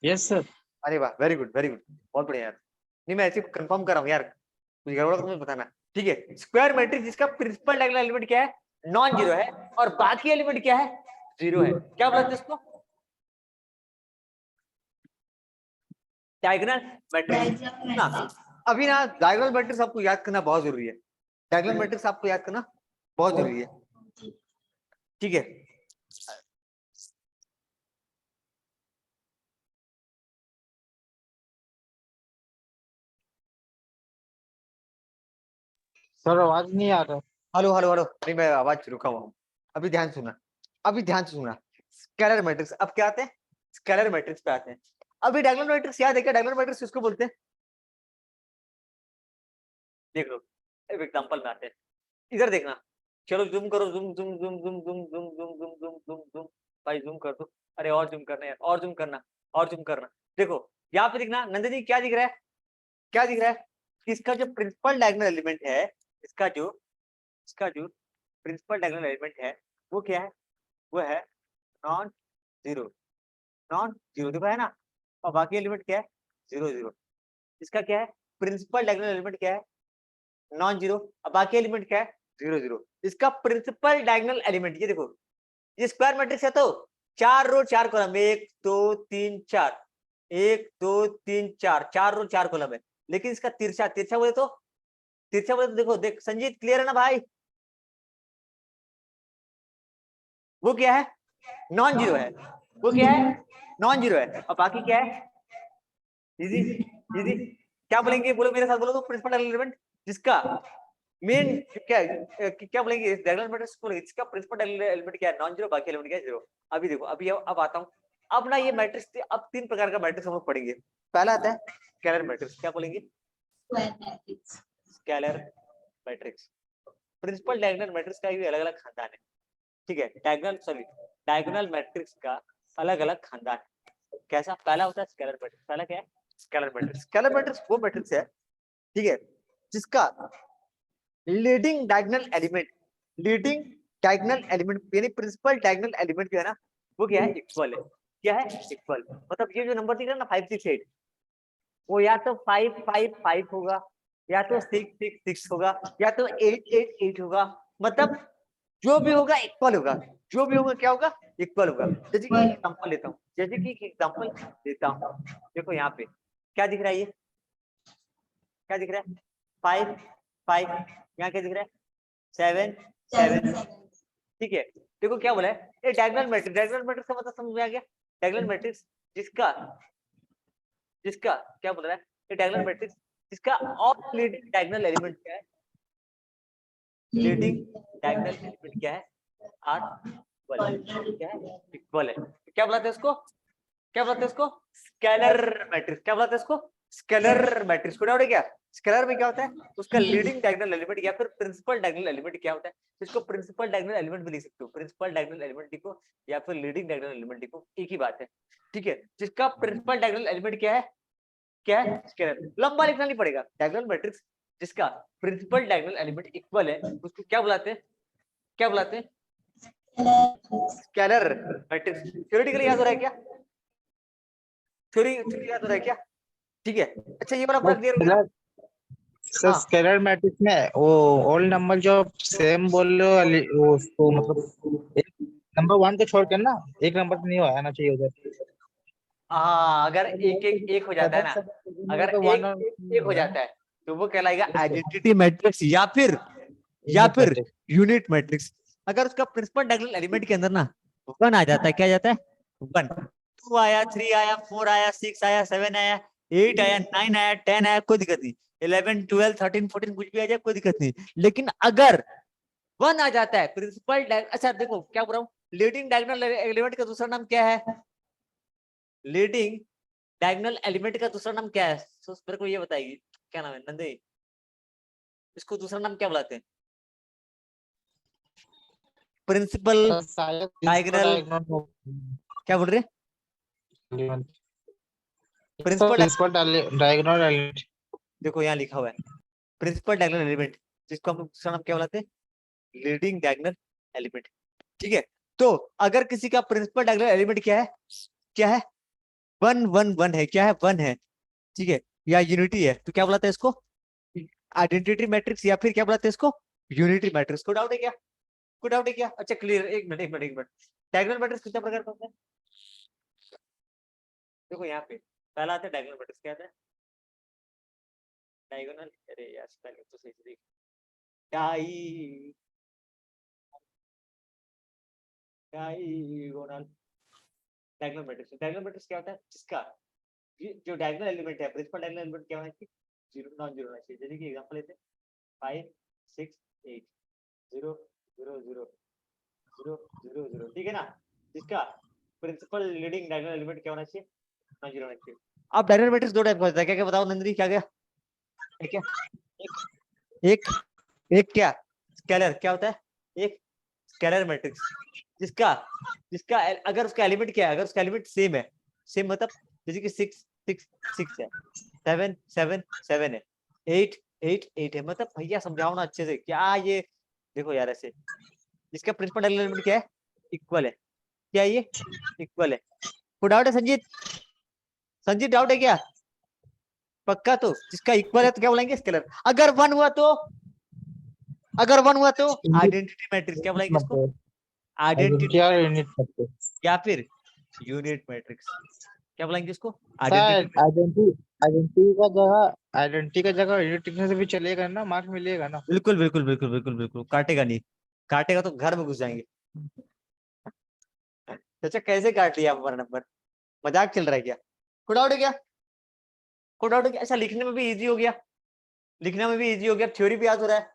S3: Yes sir.
S1: अरे वाह, वेरी गुड वेरी गुड, बहुत बढ़िया यार। नहीं मैं ऐसे कंफर्म कर रहा हूँ यार, कुछ गड़बड़ तो मुझे बताना। ठीक है। स्क्वायर मैट्रिक्स जिसका प्रिंसिपल डायगोनल एलिमेंट क्या है, नॉन जीरो है, और बाकी एलिमेंट क्या है, जीरो है, क्या बोलते हैं इसको, डायगोनल मैट्रिक्स ना। अभी ना डायगोनल मैट्रिक्स आपको याद करना बहुत जरूरी है, डायगोनल मैट्रिक्स आपको याद करना बहुत जरूरी है, ठीक है।
S3: सर आवाज नहीं आ रहा।
S1: हेलो हेलो हेलो, नहीं मैं आवाज रुका हुआ हूँ, अभी ध्यान से सुनना, अभी ध्यान से सुनना। स्केलर मैट्रिक्स, अब क्या आते हैं, स्केलर मैट्रिक्स पे आते हैं। अभी डायगोनल मैट्रिक्स याद है क्या, डायगोनल मैट्रिक्स किसको बोलते हैं, देख लो एक एग्जांपल में आते हैं, इधर देखना, चलो जूम करो, zoom zoom zoom zoom zoom zoom zoom zoom zoom zoom zoom, भाई जूम कर दो, अरे और जूम करना है, और जूम करना, और जूम करना। देखो यहाँ पे दिखना नंदन जी, क्या दिख रहा है, क्या दिख रहा है, कि इसका जो प्रिंसिपल डायगोनल एलिमेंट है, इसका जो प्रिंसिपल डायगोनल एलिमेंट है वो क्या है, वो है नॉन जीरो, नॉन जीरो देखो है ना, और बाकी एलिमेंट क्या है, जीरो जीरो। इसका क्या है, प्रिंसिपल डायगोनल एलिमेंट क्या है, नॉन जीरो, और बाकी एलिमेंट क्या है, जीरो जीरो। इसका प्रिंसिपल डायगोनल एलिमेंट ये देखो, ये स्क्वायर मैट्रिक्स है तो 4 रो 4 कॉलम, 1 2 3 4, 1 2 3 4, 4 रो 4 कॉलम है। लेकिन इसका तिरछा, तिरछा बोले तो, तिरछा बोले तो देखो, देख संजीत क्लियर है ना भाई, वो क्या है, नॉन जीरो है, वो क्या है, नॉन जीरो है, और बाकी क्या है, इजी इजी। क्या बोलेंगे, बोलो मेरे साथ बोलो तो, प्रिंसिपल डायगोनल एलिमेंट जिसका मेन क्या बोलेंगे, डायगोनल मैट्रिक्स बोलेंगे जिसका प्रिंसिपल डायगोनल एलिमेंट क्या है, नॉन जीरो, बाकी एलिमेंट क्या है, जीरो। अभी देखो, अभी अब आता हूँ, अब ना ये मैट्रिक्स, अब 3 प्रकार का मैट्रिक्स हम लोग पढ़ेंगे। पहला आता है स्केलर मैट्रिक्स, क्या बोलेंगे, scalar matrix. Principal diagonal matrix का भी अलग अलग खानदान है, ठीक है, डायगोनल मैट्रिक्स का अलग अलग खानदान है। कैसा, पहला होता है स्केलर मैट्रिक्स, पहला क्या है, स्केलर मैट्रिक्स। स्केलर मैट्रिक्स वो मैट्रिक्स है, ठीक है, जिसका leading diagonal element, leading diagonal element यानी प्रिंसिपल डायगोनल एलिमेंट जो है ना, वो क्या है, इक्वल है, क्या है, इक्वल। मतलब ये जो नंबर दिख रहा है ना 5 6 8, वो या तो 5 5 5 होगा, या तो 6 6 6 होगा, या तो 8 8 8 होगा, मतलब जो भी होगा इक्वल होगा, जो भी होगा क्या होगा, इक्वल होगा। जैसे कि एग्जांपल लेता हूँ, जैसे कि एग्जांपल देता हूँ, देखो यहाँ पे क्या दिख रहा है, ये क्या दिख रहा है, 5 5, यहाँ क्या दिख रहा है, 7 7, ठीक है। देखो क्या बोला है, ये डायगोनल मैट्रिक्स, डायगोनल मैट्रिक्स का मतलब समझ में आ गया, डायगोनल मैट्रिक्स जिसका जिसका क्या बोल रहा है, ये डायगोनल मैट्रिक्स जिसका ऑफ लीडिंग डायगोनल एलिमेंट क्या है, लीडिंग डायगोनल एलिमेंट क्या है, आर इक्वल है, क्या है, इक्वल है। क्या बुलाते हैं इसको, क्या बुलाते हैं इसको, स्केलर मैट्रिक्स। क्या बुलाते हैं इसको, स्केलर मैट्रिक्स। को डाउट है क्या, स्केलर में क्या होता है, उसका लीडिंग डायगोनल एलिमेंट या फिर प्रिंसिपल डायगोनल एलिमेंट क्या होता है, इसको प्रिंसिपल डायगोनल एलिमेंट भी लिख सकते हो, प्रिंसिपल डायगोनल एलिमेंट लिखो या फिर लीडिंग डायगोनल एलिमेंट लिखो, एक ही बात है, ठीक है। जिसका प्रिंसिपल डायगोनल एलिमेंट क्या है, क्या है, स्केलर। लंबा लिखना नहीं पड़ेगा, डायगोनल मैट्रिक्स जिसका प्रिंसिपल डायगोनल एलिमेंट इक्वल है उसको क्या बुलाते हैं, क्या बुलाते हैं, स्केलर मैट्रिक्स। थ्योरेटिकली याद हो रहा है क्या, थ्योरी याद हो रहा है क्या, ठीक है। अच्छा ये वाला पूरा क्लियर हो गया।
S3: सर
S1: हाँ
S3: स्केलर मैट्रिक्स में वो ऑल नंबर जो सेम बोल रहे हो वो उसको मतलब नंबर 1 को छोड़ के ना एक नंबर नहीं आना चाहिए उधर।
S1: हाँ, अगर एक हो जाता है ना, अगर एक हो जाता है तो वो कहलाएगा आइडेंटिटी मैट्रिक्स या फिर यूनिट मैट्रिक्स। अगर उसका प्रिंसिपल डायगोनल एलिमेंट के अंदर ना 1 आ जाता है, क्या आ जाता है, 1, 2 आया, 3 आया, 4 आया, 6 आया, 7 आया, 8 आया, 9 आया, 10 आया, कोई दिक्कत नहीं, 11 12 13 14 कुछ भी आ जाए कोई दिक्कत नहीं। लेकिन अगर 1 आ जाता है प्रिंसिपल, अच्छा देखो क्या बोल रहा हूँ, लीडिंग डायगोनल एलिमेंट का दूसरा नाम क्या है, लीडिंग डायगोनल एलिमेंट का दूसरा नाम क्या है, तो मेरे को ये बताइए, क्या नाम है नंदे, इसको दूसरा नाम क्या बुलाते हैं, प्रिंसिपल डायगोनल, क्या बोल रहे हैं, प्रिंसिपल
S3: डायगोनल एलिमेंट।
S1: देखो यहाँ लिखा हुआ है प्रिंसिपल डायगोनल एलिमेंट, जिसको हम दूसरा नाम क्या बुलाते हैं, लीडिंग डायगोनल एलिमेंट, ठीक है। तो अगर किसी का प्रिंसिपल डायगोनल एलिमेंट क्या है, क्या है, 1 1 1 है, क्या है, 1 है, ठीक है, या यूनिटी है, तो क्या बुलाते हैं इसको, आइडेंटिटी मैट्रिक्स या फिर क्या बुलाते हैं इसको, यूनिटरी मैट्रिक्स। को डाउट है क्या, को डाउट है क्या? अच्छा क्लियर, एक मिनट। डायगोनल मैट्रिक्स कितने प्रकार का होता है? देखो यहाँ पे पहला आता है डायगोनल मैट्रिक्स। क्या आता है डायगोनल? अरे यार स्पेलिंग तो सही से देख। Diagonal, diagonal matrix. Diagonal matrix क्या होता है? जिसका जो डायगोनल एलिमेंट है, प्रिंसिपल डायगोनल एलिमेंट क्या होना चाहिए? जीरो, नॉन जीरो होना चाहिए। जैसे कि एग्जांपल लेते हैं 5 6 8 0 0 0 0 0 0, ठीक है ना? जिसका प्रिंसिपल लीडिंग डायगोनल एलिमेंट क्या होना चाहिए? नॉन जीरो होना चाहिए। अब डायगोनल मैट्रिक्स दो टाइप का होता है। क्या क्या बताओ नंदनी, क्या क्या? एक एक एक क्या स्केलर, क्या होता है? एक स्केलर मैट्रिक्स जिसका जिसका अगर उसका एलिमेंट क्या है, अगर उसका एलिमेंट सेम है, सेम मतलब जैसे कि 6 6 6 है, 7 7 7 है, 8 8 8 है, मतलब भैया समझाओ ना अच्छे से क्या ये। देखो यार ऐसे जिसका प्रिंसिपल एलिमेंट क्या है? इक्वल है। क्या है ये? इक्वल है। कोई डाउट है संजीत? संजीत डाउट है क्या? पक्का? तो जिसका इक्वल है तो क्या बोलेंगे? स्केलर। अगर वन हुआ तो, अगर वन हुआ तो आइडेंटिटी मैट्रिक्स। क्या बोलेंगे इसको?
S3: आइडेंटिटी
S1: आइडेंटिटी
S3: और यूनिट मैट्रिक्स।
S1: या फिर यूनिट मैट्रिक्स। क्या बोलेंगे इसको?
S3: Sir
S1: identity.
S3: आइडेंटिटी का जगह यूनिट लिखने से भी चलेगा ना, मार्क मिलेगा ना।
S1: बिल्कुल बिल्कुल बिल्कुल बिल्कुल बिल्कुल, काटेगा नहीं। काटेगा तो घर में घुस जाएंगे। अच्छा कैसे काट लिया हमारा नंबर? मजाक चल रहा है क्या? कोई डाउट है क्या? कोई डाउट है क्या? अच्छा लिखने में भी इजी हो गया, लिखने में भी इजी हो गया, थ्योरी भी याद हो रहा है।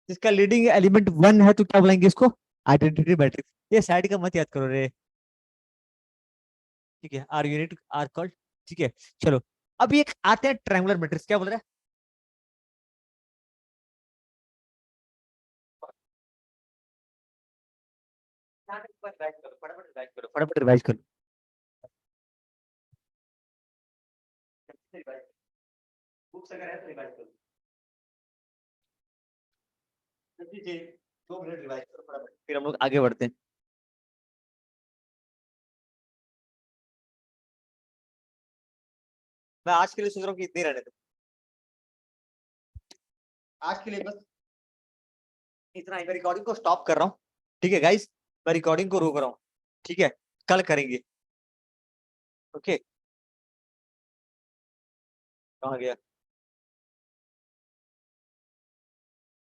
S1: जिसका लीडिंग एलिमेंट वन है तो क्या बोलेंगे इसको? Identity matrix. ये साइड का मत याद करो रे, ठीक है? आर यूनिट आर कॉल्ड, ठीक है? चलो अभी एक आते हैं ट्रायंगुलर मैट्रिक्स। क्या बोल रहा है? फटाफट रिवाइज करो, फटाफट रिवाइज करो। बुक्स अगर है तो रिवाइज करो जल्दी से, 2 मिनट रिवाइज करो फटाफट, फिर हम लोग आगे बढ़ते हैं। मैं आज के लिए सोच रहा हूँ कि इतने रहने दो, आज के लिए बस इतना ही। मैं रिकॉर्डिंग को स्टॉप कर रहा हूँ, ठीक है गाइस? मैं रिकॉर्डिंग को रोक रहा हूँ, ठीक है? कल करेंगे। ओके, कहाँ गया?